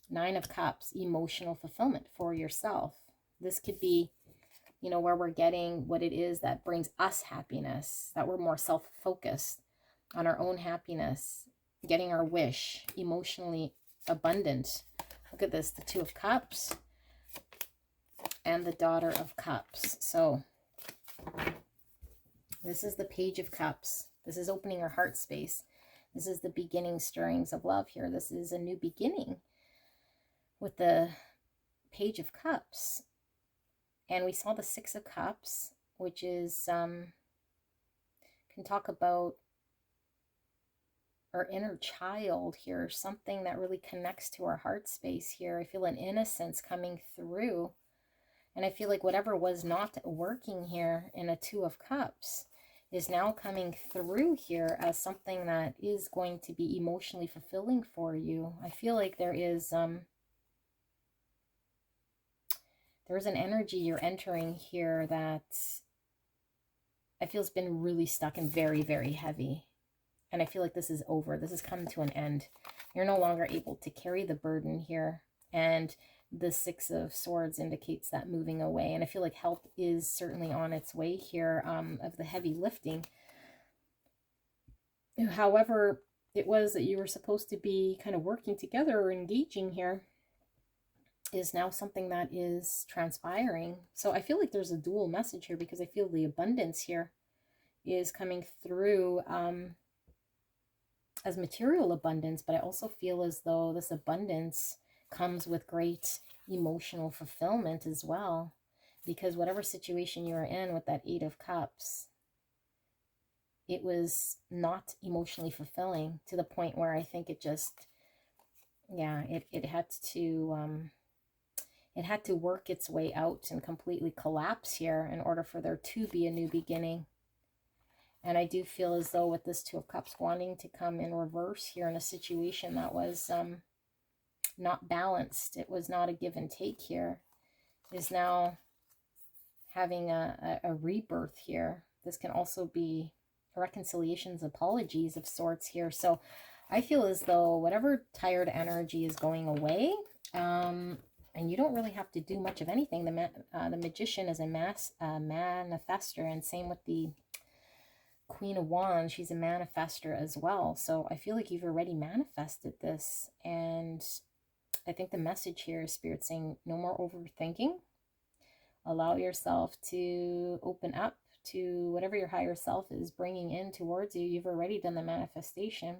Nine of Cups, emotional fulfillment for yourself. This could be, you know, where we're getting what it is that brings us happiness, that we're more self-focused on our own happiness, getting our wish, emotionally abundant. Look at this, the Two of Cups and the Daughter of Cups. So this is the Page of Cups. This is opening your heart space. This is the beginning stirrings of love here. This is a new beginning with the Page of Cups. And we saw the Six of Cups, which is, can talk about our inner child here, something that really connects to our heart space here. I feel an innocence coming through. And I feel like whatever was not working here in a Two of Cups is now coming through here as something that is going to be emotionally fulfilling for you. I feel like there's an energy you're entering here that I feel has been really stuck and very, very heavy. And I feel like this is over. This has come to an end. You're no longer able to carry the burden here. And the Six of Swords indicates that moving away. And I feel like help is certainly on its way here, of the heavy lifting. However, it was that you were supposed to be kind of working together or engaging here is now something that is transpiring. So I feel like there's a dual message here, because I feel the abundance here is coming through as material abundance, but I also feel as though this abundance comes with great emotional fulfillment as well, because whatever situation you are in with that Eight of Cups, it was not emotionally fulfilling to the point where I think it just, yeah, it had to work its way out and completely collapse here in order for there to be a new beginning. And I do feel as though with this Two of Cups wanting to come in reverse here in a situation that was not balanced, it was not a give and take here, is now having a rebirth here. This can also be reconciliations, apologies of sorts here. So I feel as though whatever tired energy is going away, and you don't really have to do much of anything. The Magician is a manifester, and same with the Queen of Wands. She's a manifester as well. So I feel like you've already manifested this, and I think the message here is Spirit saying no more overthinking. Allow yourself to open up to whatever your higher self is bringing in towards you. You've already done the manifestation.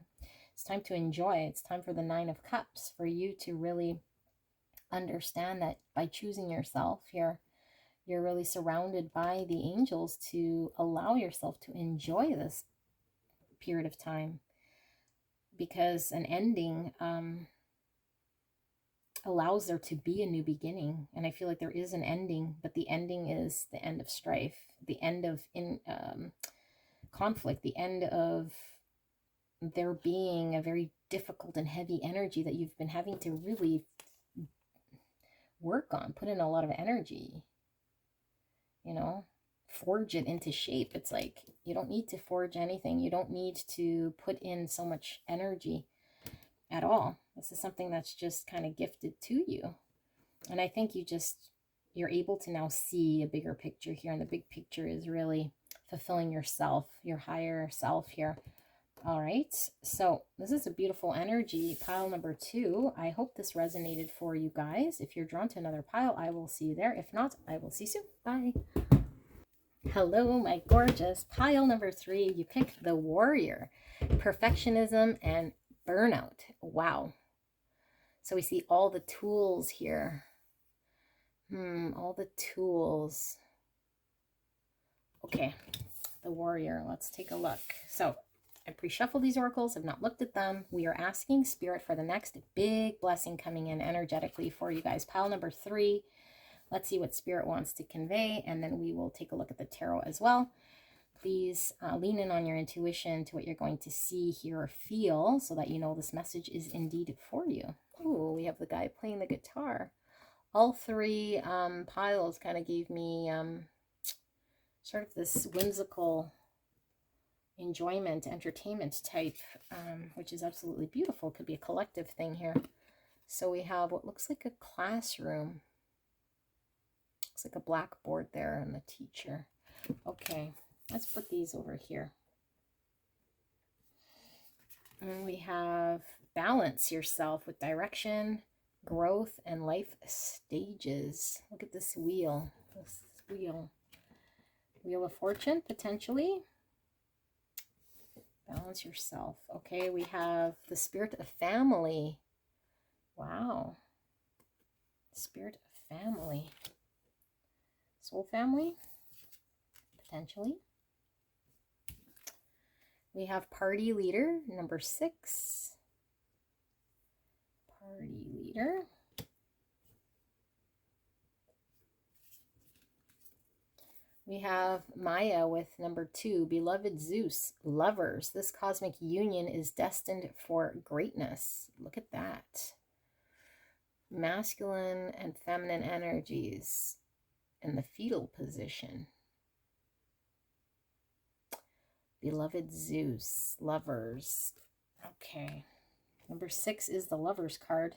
It's time to enjoy. It's time for the Nine of Cups, for you to really understand that by choosing yourself here, you're really surrounded by the angels to allow yourself to enjoy this period of time, because an ending allows there to be a new beginning. And I feel like there is an ending, but the ending is the end of strife, the end of conflict, the end of there being a very difficult and heavy energy that you've been having to really work on, put in a lot of energy, you know, forge it into shape. It's like you don't need to forge anything. You don't need to put in so much energy at all. This is something that's just kind of gifted to you. And I think you're able to now see a bigger picture here. And the big picture is really fulfilling yourself, your higher self here. All right. So this is a beautiful energy. Pile number 2. I hope this resonated for you guys. If you're drawn to another pile, I will see you there. If not, I will see you soon. Bye. Hello, my gorgeous. Pile number 3. You picked the Warrior. Perfectionism and burnout. Wow. So we see all the tools here. All the tools. Okay, the Warrior. Let's take a look. So I pre-shuffled these oracles. I've not looked at them. We are asking Spirit for the next big blessing coming in energetically for you guys. Pile number 3. Let's see what Spirit wants to convey, and then we will take a look at the tarot as well. Please lean in on your intuition to what you're going to see, hear, or feel, so that you know this message is indeed for you. Oh, we have the guy playing the guitar. All 3 piles kind of gave me sort of this whimsical enjoyment, entertainment type, which is absolutely beautiful. Could be a collective thing here. So we have what looks like a classroom. Looks like a blackboard there and the teacher. Okay, let's put these over here. And we have balance yourself with direction, growth, and life stages. Look at this wheel. This wheel. Wheel of Fortune, potentially. Balance yourself. Okay, we have the Spirit of Family. Wow. Spirit of Family. Soul Family, potentially. We have Party Leader, number 6. Party Leader. We have Maya with number 2, Beloved Zeus, Lovers. This cosmic union is destined for greatness. Look at that. Masculine and feminine energies in the fetal position. Beloved Zeus, Lovers. Okay. Number 6 is the Lovers card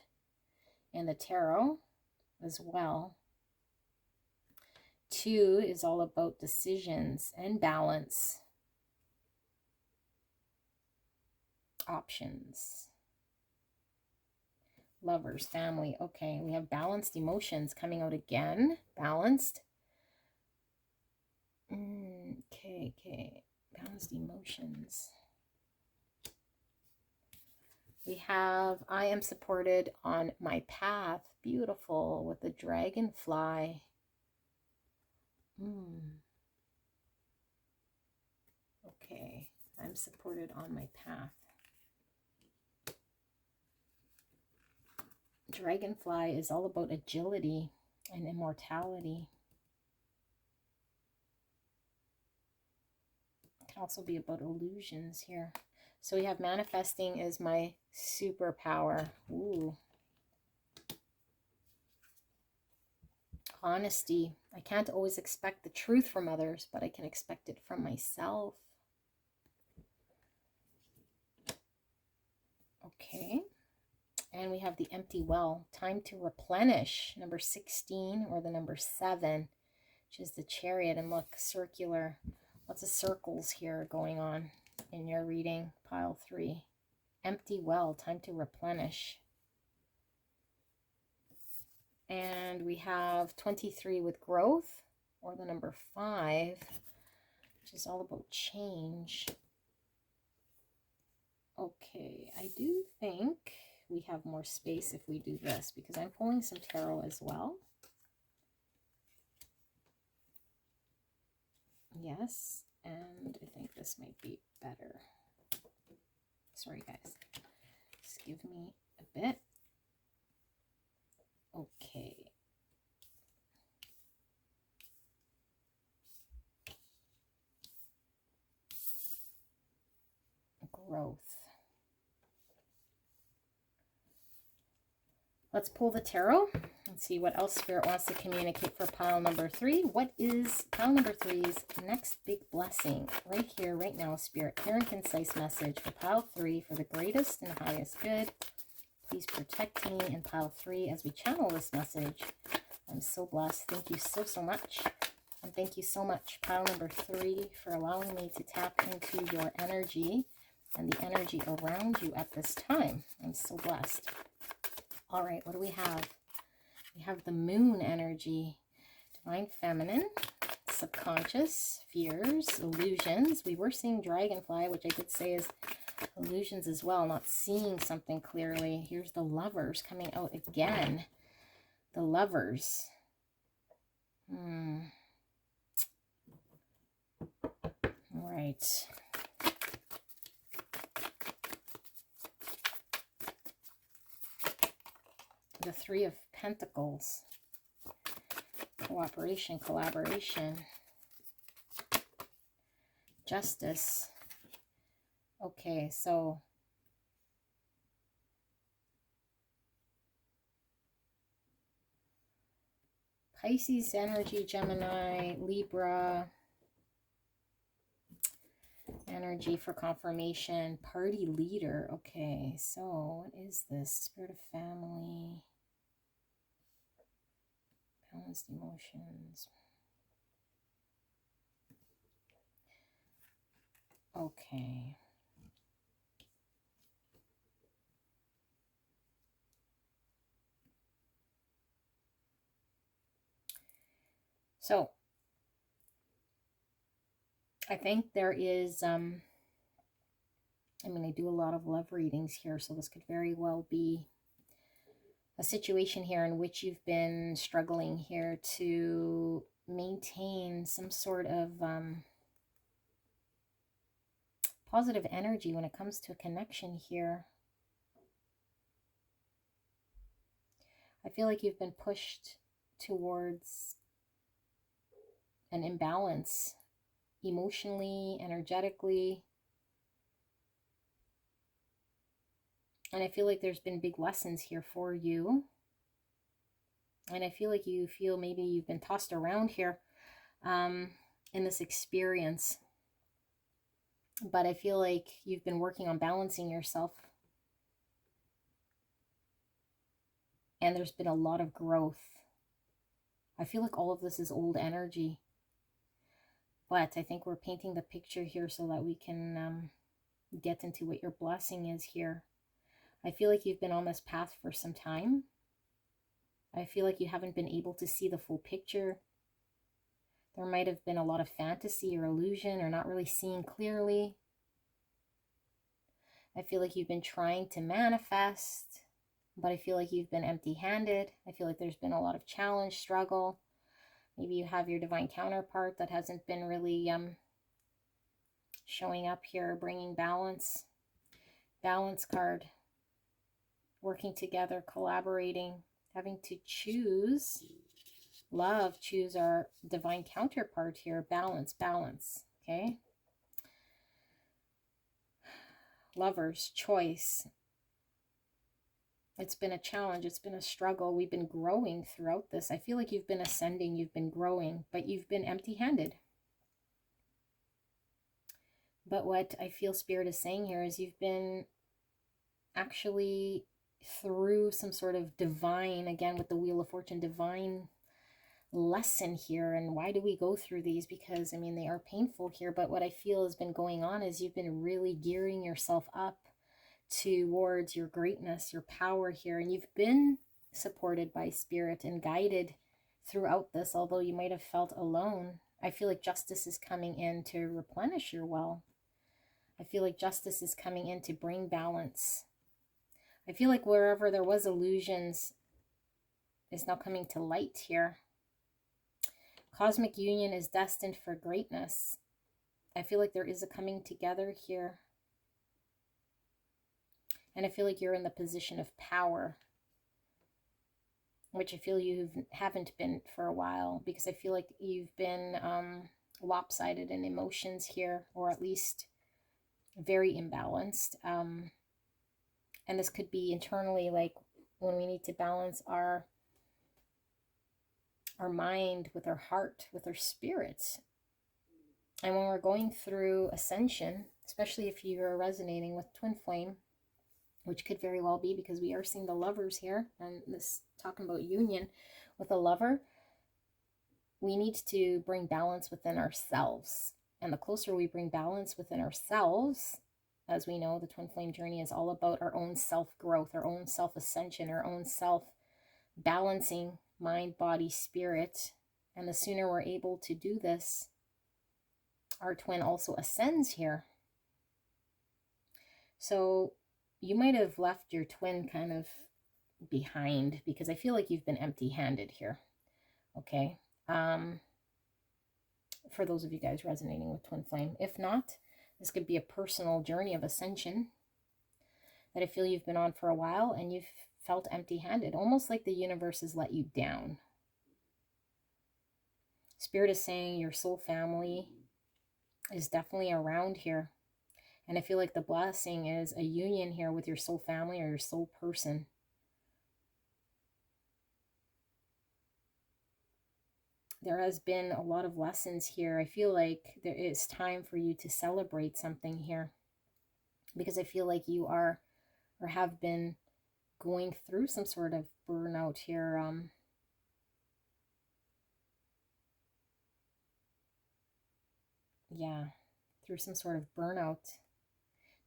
in the tarot as well. 2 is all about decisions and balance. Options. Lovers, family. Okay, we have balanced emotions coming out again. Balanced. Okay. Balanced emotions. We have I am supported on my path. Beautiful, with the dragonfly. Okay, I'm supported on my path. Dragonfly is all about agility and immortality. It can also be about illusions here. So we have manifesting is my superpower. Ooh. Honesty. I can't always expect the truth from others, but I can expect it from myself. Okay. And we have the empty well. Time to replenish. Number 16 or the number 7, which is the Chariot. And look, circular. Lots of circles here going on in your reading. Pile 3. Empty well. Time to replenish. And we have 23 with growth, or the number 5, which is all about change. Okay, I do think we have more space if we do this, because I'm pulling some tarot as well. Yes, and I think this might be better. Sorry, guys. Just give me a bit. Okay. Growth. Let's pull the tarot and see what else Spirit wants to communicate for pile number 3. What is pile number 3's next big blessing? Right here, right now, Spirit. Clear and concise message for pile 3 for the greatest and highest good. Please protect me in pile 3 as we channel this message. I'm so blessed. Thank you so, so much. And thank you so much, pile number 3, for allowing me to tap into your energy and the energy around you at this time. I'm so blessed. All right, what do we have? We have the moon energy, divine feminine, subconscious, fears, illusions. We were seeing dragonfly, which I did say is illusions as well, not seeing something clearly. Here's the lovers coming out again. The lovers. All right. The 3 of Pentacles. Cooperation, collaboration. Justice. Okay, so Pisces energy, Gemini, Libra energy for confirmation. Party leader. Okay, so what is this? Spirit of family. Balanced emotions. Okay. So, I think there is, I mean, I do a lot of love readings here, so this could very well be a situation here in which you've been struggling here to maintain some sort of positive energy when it comes to a connection here. I feel like you've been pushed towards an imbalance emotionally, energetically. And I feel like there's been big lessons here for you. And I feel like you feel maybe you've been tossed around here in this experience. But I feel like you've been working on balancing yourself. And there's been a lot of growth. I feel like all of this is old energy. But I think we're painting the picture here so that we can get into what your blessing is here. I feel like you've been on this path for some time. I feel like you haven't been able to see the full picture. There might have been a lot of fantasy or illusion or not really seeing clearly. I feel like you've been trying to manifest, but I feel like you've been empty-handed. I feel like there's been a lot of challenge, struggle. Maybe you have your divine counterpart that hasn't been really showing up here, bringing balance. Balance card. Working together, collaborating, having to choose love, choose our divine counterpart here. Balance, balance, okay? Lovers, choice. It's been a challenge. It's been a struggle. We've been growing throughout this. I feel like you've been ascending, you've been growing, but you've been empty-handed. But what I feel Spirit is saying here is you've been actually through some sort of divine, again with the Wheel of Fortune, divine lesson here. And why do we go through these? Because I mean, they are painful here, but what I feel has been going on is you've been really gearing yourself up towards your greatness, your power here, and you've been supported by Spirit and guided throughout this, although you might have felt alone. I feel like justice is coming in to replenish your well. I feel like justice is coming in to bring balance. I feel like wherever there was illusions is now coming to light here. Cosmic union is destined for greatness. I feel like there is a coming together here. And I feel like you're in the position of power, which I feel you haven't been for a while, because I feel like you've been lopsided in emotions here, or at least very imbalanced. And this could be internally, like when we need to balance our mind with our heart, with our spirit. And when we're going through ascension, especially if you're resonating with twin flame, which could very well be, because we are seeing the lovers here, and this talking about union with a lover, we need to bring balance within ourselves. And the closer we bring balance within ourselves, as we know, the twin flame journey is all about our own self-growth, our own self-ascension, our own self-balancing mind, body, spirit. And the sooner we're able to do this, our twin also ascends here. So you might have left your twin kind of behind, because I feel like you've been empty-handed here. Okay. For those of you guys resonating with twin flame. If not, this could be a personal journey of ascension that I feel you've been on for a while, and you've felt empty-handed, almost like the universe has let you down. Spirit is saying your soul family is definitely around here. And I feel like the blessing is a union here with your soul family or your soul person. There has been a lot of lessons here. I feel like there is time for you to celebrate something here, because I feel like you are or have been going through some sort of burnout here. Yeah, through some sort of burnout.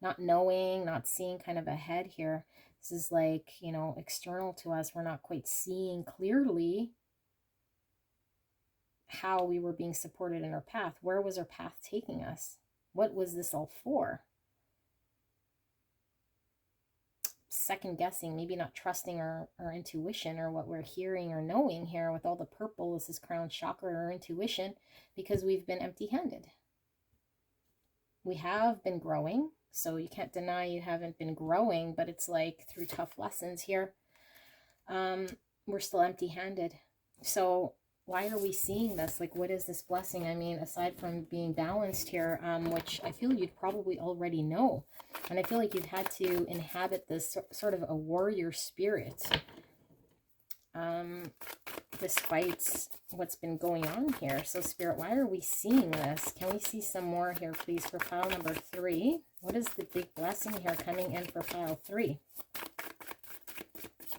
Not knowing, not seeing kind of ahead here. This is like, you know, external to us. We're not quite seeing clearly how we were being supported in our path. Where was our path taking us? What was this all for? Second guessing, maybe not trusting our intuition or what we're hearing or knowing here with all the purple. This is crown chakra, or intuition, because we've been empty-handed. We have been growing, so you can't deny you haven't been growing, but it's like through tough lessons here, we're still empty-handed. So why are we seeing this? Like, what is this blessing? I mean, aside from being balanced here, which I feel you'd probably already know. And I feel like you've had to inhabit this sort of a warrior spirit, despite what's been going on here. So Spirit, why are we seeing this? Can we see some more here, please, for pile number 3? What is the big blessing here coming in for pile 3?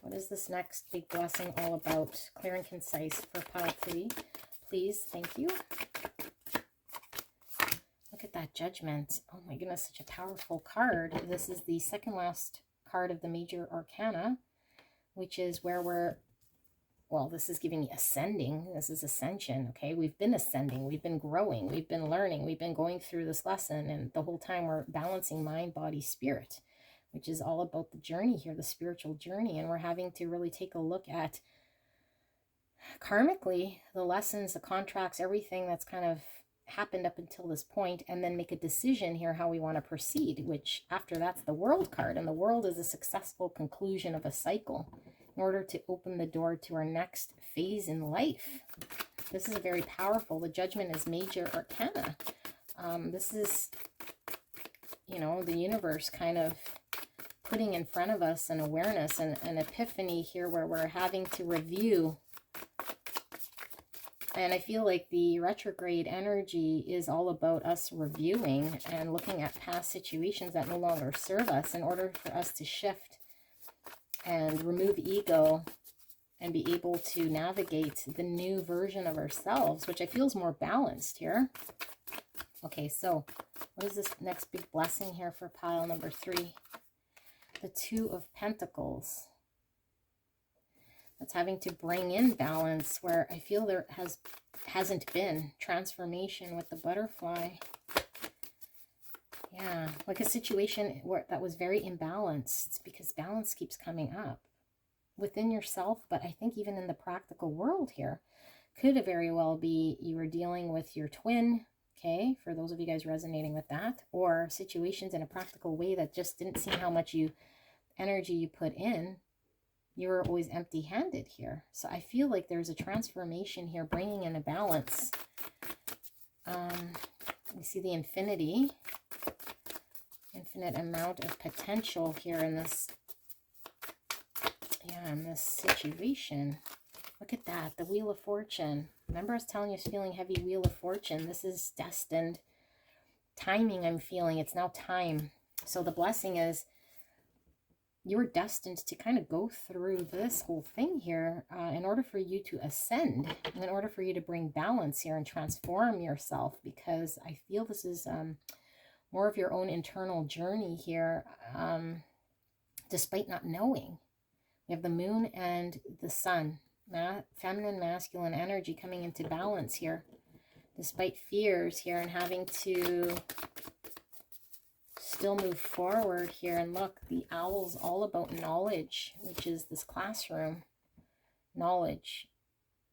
What is this next big blessing all about? Clear and concise for pile 3, please. Thank you. Look at that Judgment. Oh my goodness, such a powerful card. This is the second last card of the major arcana, which is where we're, well, this is giving me ascending. This is ascension, okay? We've been ascending. We've been growing. We've been learning. We've been going through this lesson, and the whole time we're balancing mind, body, spirit, which is all about the journey here, the spiritual journey. And we're having to really take a look at karmically the lessons, the contracts, everything that's kind of happened up until this point, and then make a decision here how we want to proceed, which after that's the World card. And the World is a successful conclusion of a cycle in order to open the door to our next phase in life. This is very powerful. The Judgment is major arcana. This is, you know, the universe kind of putting in front of us an awareness and an epiphany here where we're having to review. And I feel like the retrograde energy is all about us reviewing and looking at past situations that no longer serve us in order for us to shift and remove ego and be able to navigate the new version of ourselves, which I feel is more balanced here. Okay, so what is this next big blessing here for pile number 3? The Two of Pentacles. That's having to bring in balance where I feel there hasn't been transformation with the butterfly. Yeah, like a situation that was very imbalanced, because balance keeps coming up within yourself, but I think even in the practical world here. Could very well be you were dealing with your twin, okay, for those of you guys resonating with that, or situations in a practical way that just didn't see how much energy you put in. You were always empty-handed here. So I feel like there's a transformation here, bringing in a balance. We see the infinite amount of potential here in this, in this situation. Look at that, the Wheel of Fortune. Remember I was telling you, I was feeling heavy Wheel of Fortune. This is destined timing. I'm feeling it's now time. So the blessing is you're destined to kind of go through this whole thing here in order for you to ascend, in order for you to bring balance here and transform yourself, because I feel this is more of your own internal journey here, despite not knowing. We have the moon and the sun, feminine, masculine energy coming into balance here, despite fears here and having to still move forward here. And look, the owl's all about knowledge, which is this classroom. Knowledge,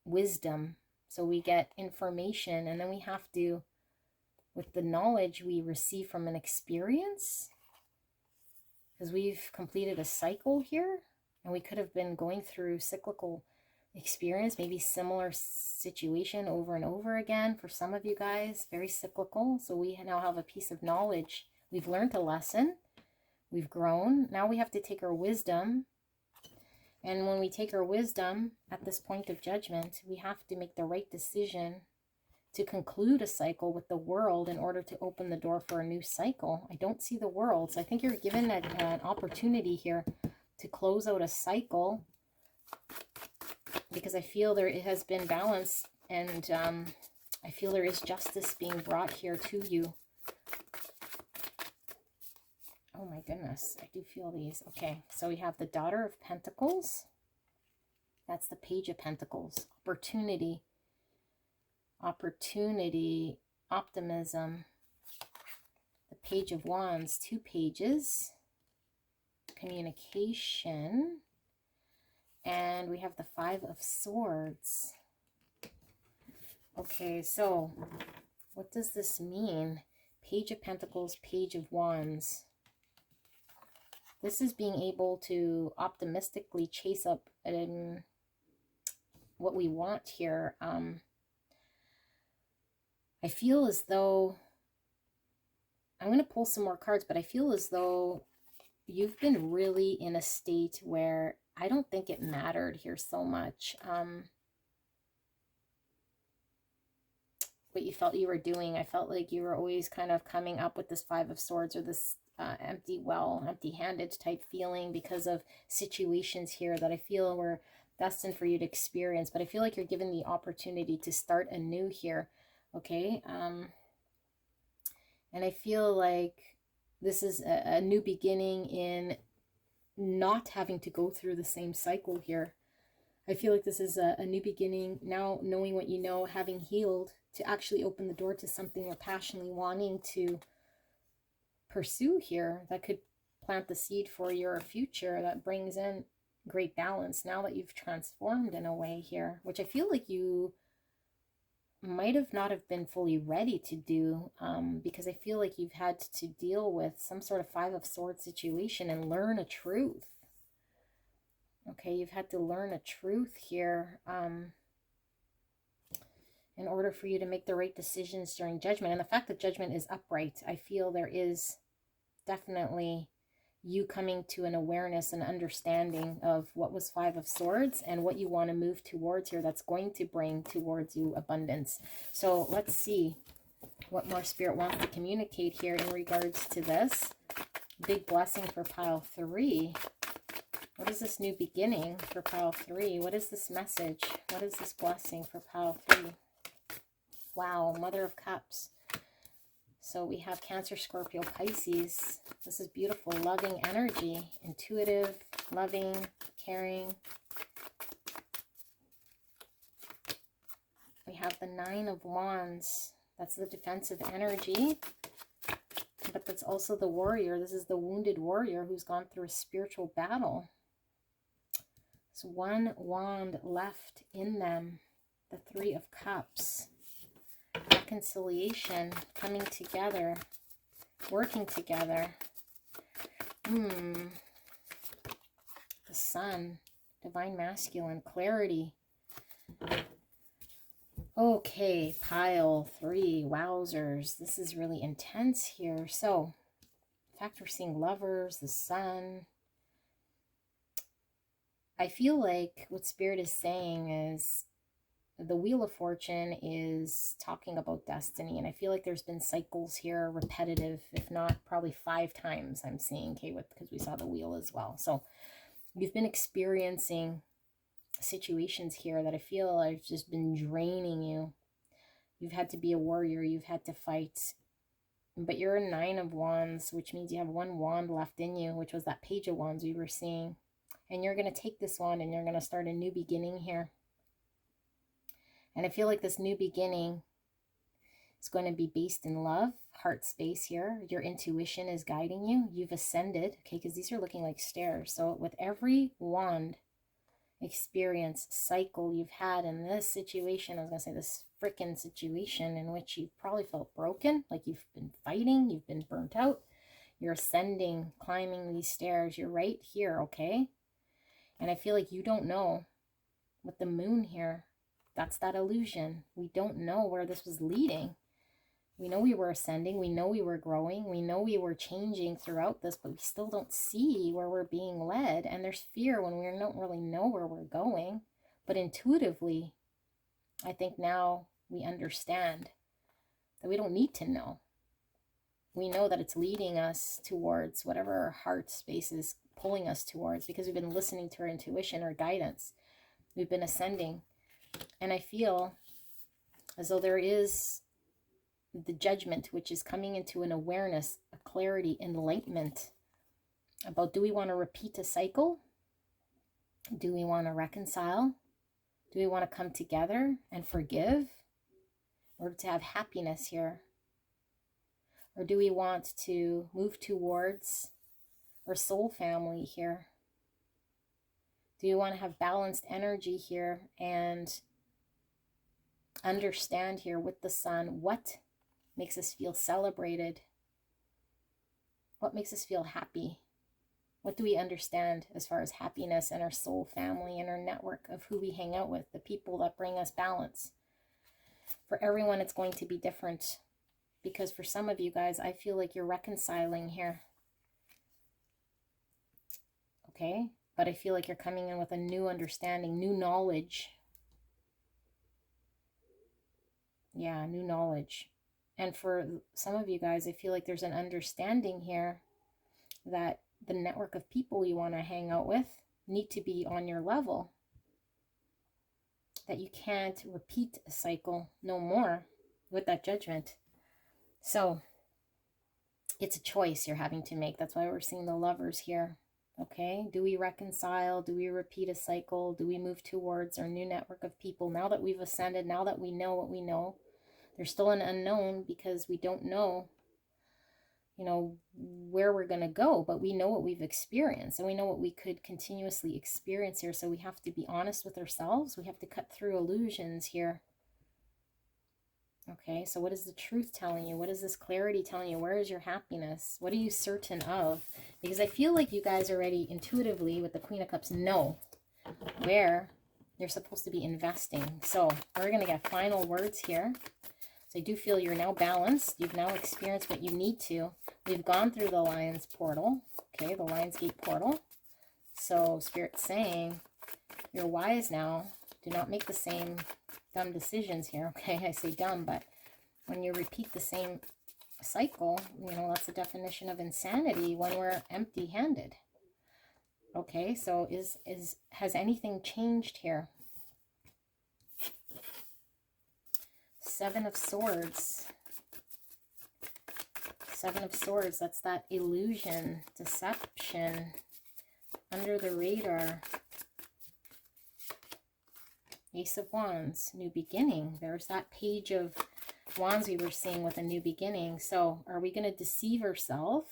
wisdom. So we get information, and then we have to, with the knowledge we receive from an experience, because we've completed a cycle here, and we could have been going through cyclical experience, maybe similar situation over and over again. For some of you guys, very cyclical. So we now have a piece of knowledge. We've learned a lesson. We've grown. Now we have to take our wisdom. And when we take our wisdom at this point of judgment, we have to make the right decision to conclude a cycle with the world in order to open the door for a new cycle. I don't see the world. So I think you're given an opportunity here to close out a cycle, because I feel it has been balance, and I feel there is justice being brought here to you. Oh my goodness, I do feel these. Okay, so we have the Daughter of Pentacles. That's the Page of Pentacles. Opportunity, optimism. The Page of Wands, 2 pages. Communication. And we have the 5 of Swords. Okay, so what does this mean? Page of Pentacles, Page of Wands. This is being able to optimistically chase up what we want here. I feel as though, I'm going to pull some more cards, but I feel as though you've been really in a state where I don't think it mattered here so much. What you felt you were doing. I felt like you were always kind of coming up with this 5 of Swords, or this empty-handed type feeling, because of situations here that I feel were destined for you to experience. But I feel like you're given the opportunity to start anew here, okay? And I feel like this is a new beginning in not having to go through the same cycle here. I feel like this is a new beginning, now knowing what you know, having healed, to actually open the door to something you're passionately wanting to pursue here, that could plant the seed for your future, that brings in great balance now that you've transformed in a way here, which I feel like you might have not have been fully ready to do, because I feel like you've had to deal with some sort of 5 of Swords situation and learn a truth. Okay, you've had to learn a truth here in order for you to make the right decisions during judgment. And the fact that judgment is upright, I feel there is definitely you coming to an awareness and understanding of what was Five of Swords and what you want to move towards here that's going to bring towards you abundance. So let's see what more Spirit wants to communicate here in regards to this. Big blessing for pile 3. What is this new beginning for pile 3? What is this message? What is this blessing for pile 3? Wow, Mother of Cups. So we have Cancer, Scorpio, Pisces. This is beautiful, loving energy. Intuitive, loving, caring. We have the Nine of Wands. That's the defensive energy. But that's also the warrior. This is the wounded warrior who's gone through a spiritual battle. There's one wand left in them. The Three of Cups. Reconciliation, coming together, working together. The Sun, divine masculine, clarity. Okay, pile 3, wowzers. This is really intense here. So, in fact, we're seeing Lovers, the Sun. I feel like what Spirit is saying is the Wheel of Fortune is talking about destiny. And I feel like there's been cycles here, repetitive, if not probably 5 times I'm seeing, okay, because we saw the wheel as well. So you've been experiencing situations here that I feel have just been draining you. You've had to be a warrior. You've had to fight. But you're a Nine of Wands, which means you have one wand left in you, which was that Page of Wands we were seeing. And you're going to take this wand and you're going to start a new beginning here. And I feel like this new beginning is going to be based in love, heart space here. Your intuition is guiding you. You've ascended, okay, because these are looking like stairs. So with every wand experience, cycle you've had in this situation, I was going to say this freaking situation in which you've probably felt broken, like you've been fighting, you've been burnt out. You're ascending, climbing these stairs. You're right here, okay? And I feel like you don't know with the moon here. That's that illusion. We don't know where this was leading. We know we were ascending. We know we were growing. We know we were changing throughout this, but we still don't see where we're being led. And there's fear when we don't really know where we're going. But intuitively, I think now we understand that we don't need to know. We know that it's leading us towards whatever our heart space is pulling us towards, because we've been listening to our intuition or guidance. We've been ascending. And I feel as though there is the judgment, which is coming into an awareness, a clarity, enlightenment about, do we want to repeat a cycle? Do we want to reconcile? Do we want to come together and forgive? Or to have happiness here? Or do we want to move towards our soul family here? Do you want to have balanced energy here and understand here with the Sun what makes us feel celebrated? What makes us feel happy? What do we understand as far as happiness and our soul family and our network of who we hang out with, the people that bring us balance? For everyone, it's going to be different, because for some of you guys, I feel like you're reconciling here. Okay? But I feel like you're coming in with a new understanding, new knowledge. Yeah, new knowledge. And for some of you guys, I feel like there's an understanding here that the network of people you want to hang out with need to be on your level. That you can't repeat a cycle no more with that judgment. So it's a choice you're having to make. That's why we're seeing the Lovers here. Okay, do we reconcile? Do we repeat a cycle? Do we move towards our new network of people now that we've ascended, now that we know what we know? There's still an unknown because we don't know, you know, where we're going to go, but we know what we've experienced and we know what we could continuously experience here. So we have to be honest with ourselves. We have to cut through illusions here. Okay, so what is the truth telling you? What is this clarity telling you? Where is your happiness? What are you certain of? Because I feel like you guys already intuitively with the Queen of Cups know where you're supposed to be investing. So we're going to get final words here. So I do feel you're now balanced. You've now experienced what you need to. We've gone through the Lion's portal. Okay, the Lionsgate portal. So Spirit's saying, you're wise now. Do not make the same dumb decisions here. Okay, I say dumb, but when you repeat the same cycle, you know, that's the definition of insanity when we're empty-handed. Okay, so has anything changed here? Seven of Swords. Seven of Swords, that's that illusion, deception, under the radar. Ace of Wands, new beginning. There's that page of Wands we were seeing with a new beginning. So are we going to deceive ourselves?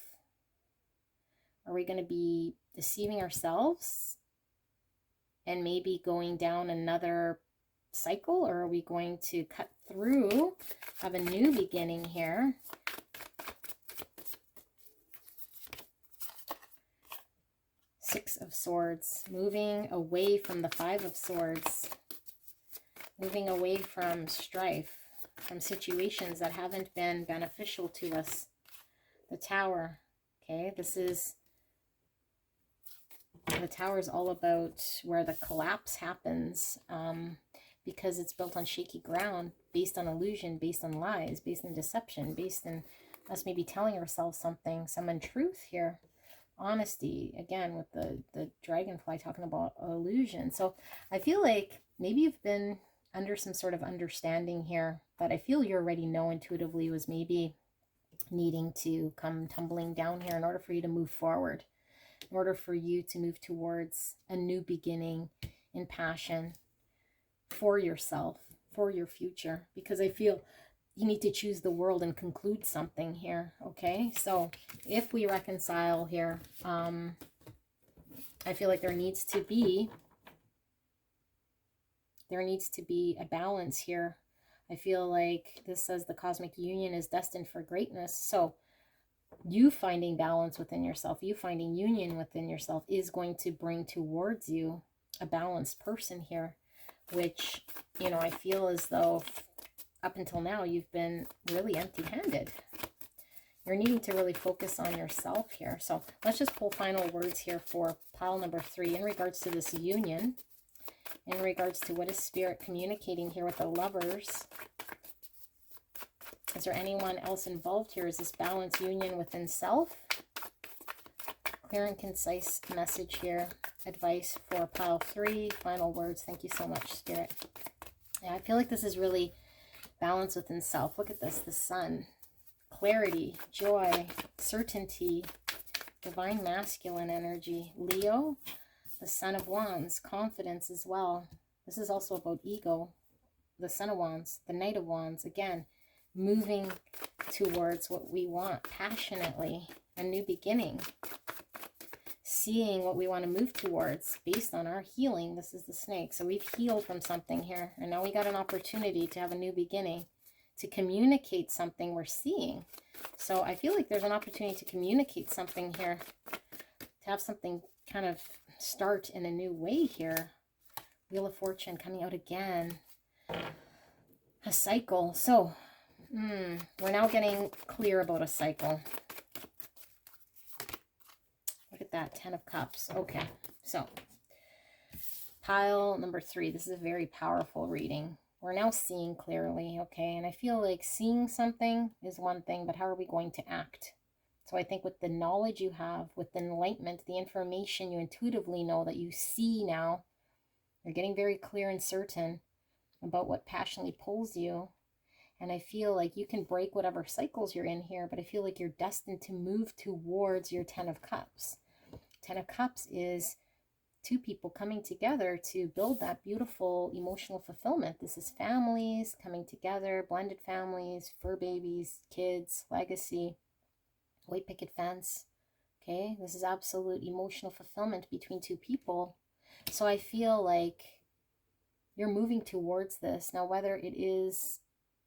Are we going to be deceiving ourselves and maybe going down another cycle? Or are we going to cut through, have a new beginning here? Six of Swords, moving away from the Five of Swords. Moving away from strife, from situations that haven't been beneficial to us. The Tower, okay, this is, the Tower is all about where the collapse happens, because it's built on shaky ground, based on illusion, based on lies, based on deception, based on us maybe telling ourselves something, some untruth here. Honesty, again, with the dragonfly talking about illusion. So I feel like maybe you've been under some sort of understanding here that I feel you already know intuitively was maybe needing to come tumbling down here in order for you to move forward, in order for you to move towards a new beginning in passion for yourself, for your future, because I feel you need to choose the world and conclude something here. Okay, so if we reconcile here, I feel like there needs to be a balance here. I feel like this says the cosmic union is destined for greatness. So you finding balance within yourself, you finding union within yourself is going to bring towards you a balanced person here, which, you know, I feel as though up until now you've been really empty-handed. You're needing to really focus on yourself here. So let's just pull final words here for pile number 3 in regards to this union. In regards to what is Spirit communicating here with the Lovers. Is there anyone else involved here? Is this balance union within self? Clear and concise message here. Advice for pile 3. Final words. Thank you so much, Spirit. Yeah, I feel like this is really balance within self. Look at this. The Sun. Clarity, joy, certainty, divine masculine energy. Leo. The Son of Wands, confidence as well. This is also about ego. The Son of Wands, the Knight of Wands, again, moving towards what we want passionately, a new beginning. Seeing what we want to move towards based on our healing. This is the Snake. So we've healed from something here, and now we got an opportunity to have a new beginning, to communicate something we're seeing. So I feel like there's an opportunity to communicate something here, to have something kind of start in a new way here. Wheel of Fortune coming out again. A cycle. So we're now getting clear about a cycle. Look at that, 10 of Cups. Okay, so pile number 3. This is a very powerful reading. We're now seeing clearly, okay? And I feel like seeing something is one thing, but how are we going to act? So I think with the knowledge you have, with the enlightenment, the information you intuitively know that you see now, you're getting very clear and certain about what passionately pulls you. And I feel like you can break whatever cycles you're in here, but I feel like you're destined to move towards your 10 of Cups. 10 of Cups is two people coming together to build that beautiful emotional fulfillment. This is families coming together, blended families, fur babies, kids, legacy, white picket fence. Okay, this is absolute emotional fulfillment between two people. So I feel like you're moving towards this. Now, whether it is,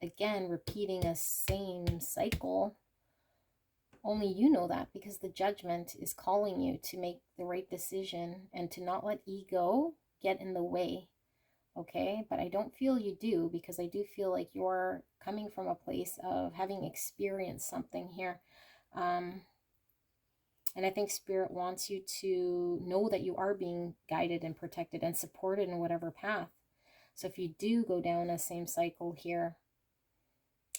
again, repeating a same cycle, only you know that, because the judgment is calling you to make the right decision and to not let ego get in the way. Okay, but I don't feel you do, because I do feel like you're coming from a place of having experienced something here. And I think Spirit wants you to know that you are being guided and protected and supported in whatever path. So if you do go down a same cycle here,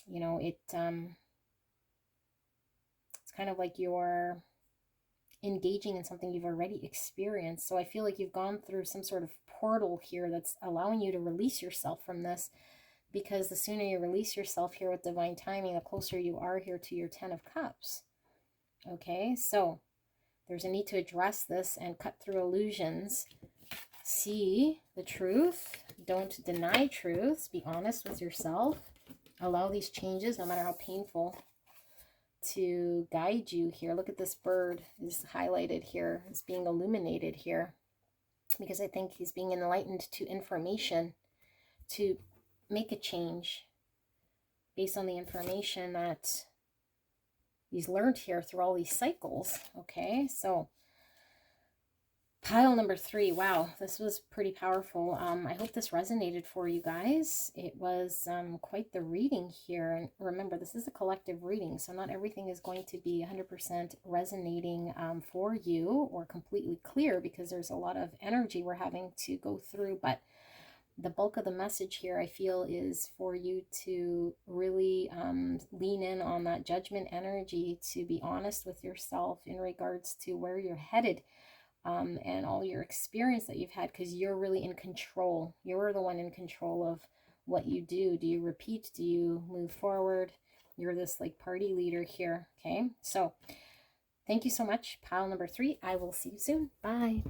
you know, it's kind of like you're engaging in something you've already experienced. So I feel like you've gone through some sort of portal here that's allowing you to release yourself from this, because the sooner you release yourself here with divine timing, the closer you are here to your 10 of Cups. Okay, so there's a need to address this and cut through illusions. See the truth. Don't deny truths. Be honest with yourself. Allow these changes, no matter how painful, to guide you here. Look at this bird is highlighted here. It's being illuminated here because I think he's being enlightened to information to make a change based on the information that he's learned here through all these cycles. Okay, so pile number 3. Wow, this was pretty powerful. I hope this resonated for you guys. It was quite the reading here. And remember, this is a collective reading, so not everything is going to be 100% resonating for you or completely clear, because there's a lot of energy we're having to go through. But the bulk of the message here, I feel, is for you to really lean in on that judgment energy, to be honest with yourself in regards to where you're headed. And all your experience that you've had, because you're really in control. You're the one in control of what you do. Do you repeat? Do you move forward? You're this like party leader here. Okay, so thank you so much, pile number 3. I will see you soon. Bye.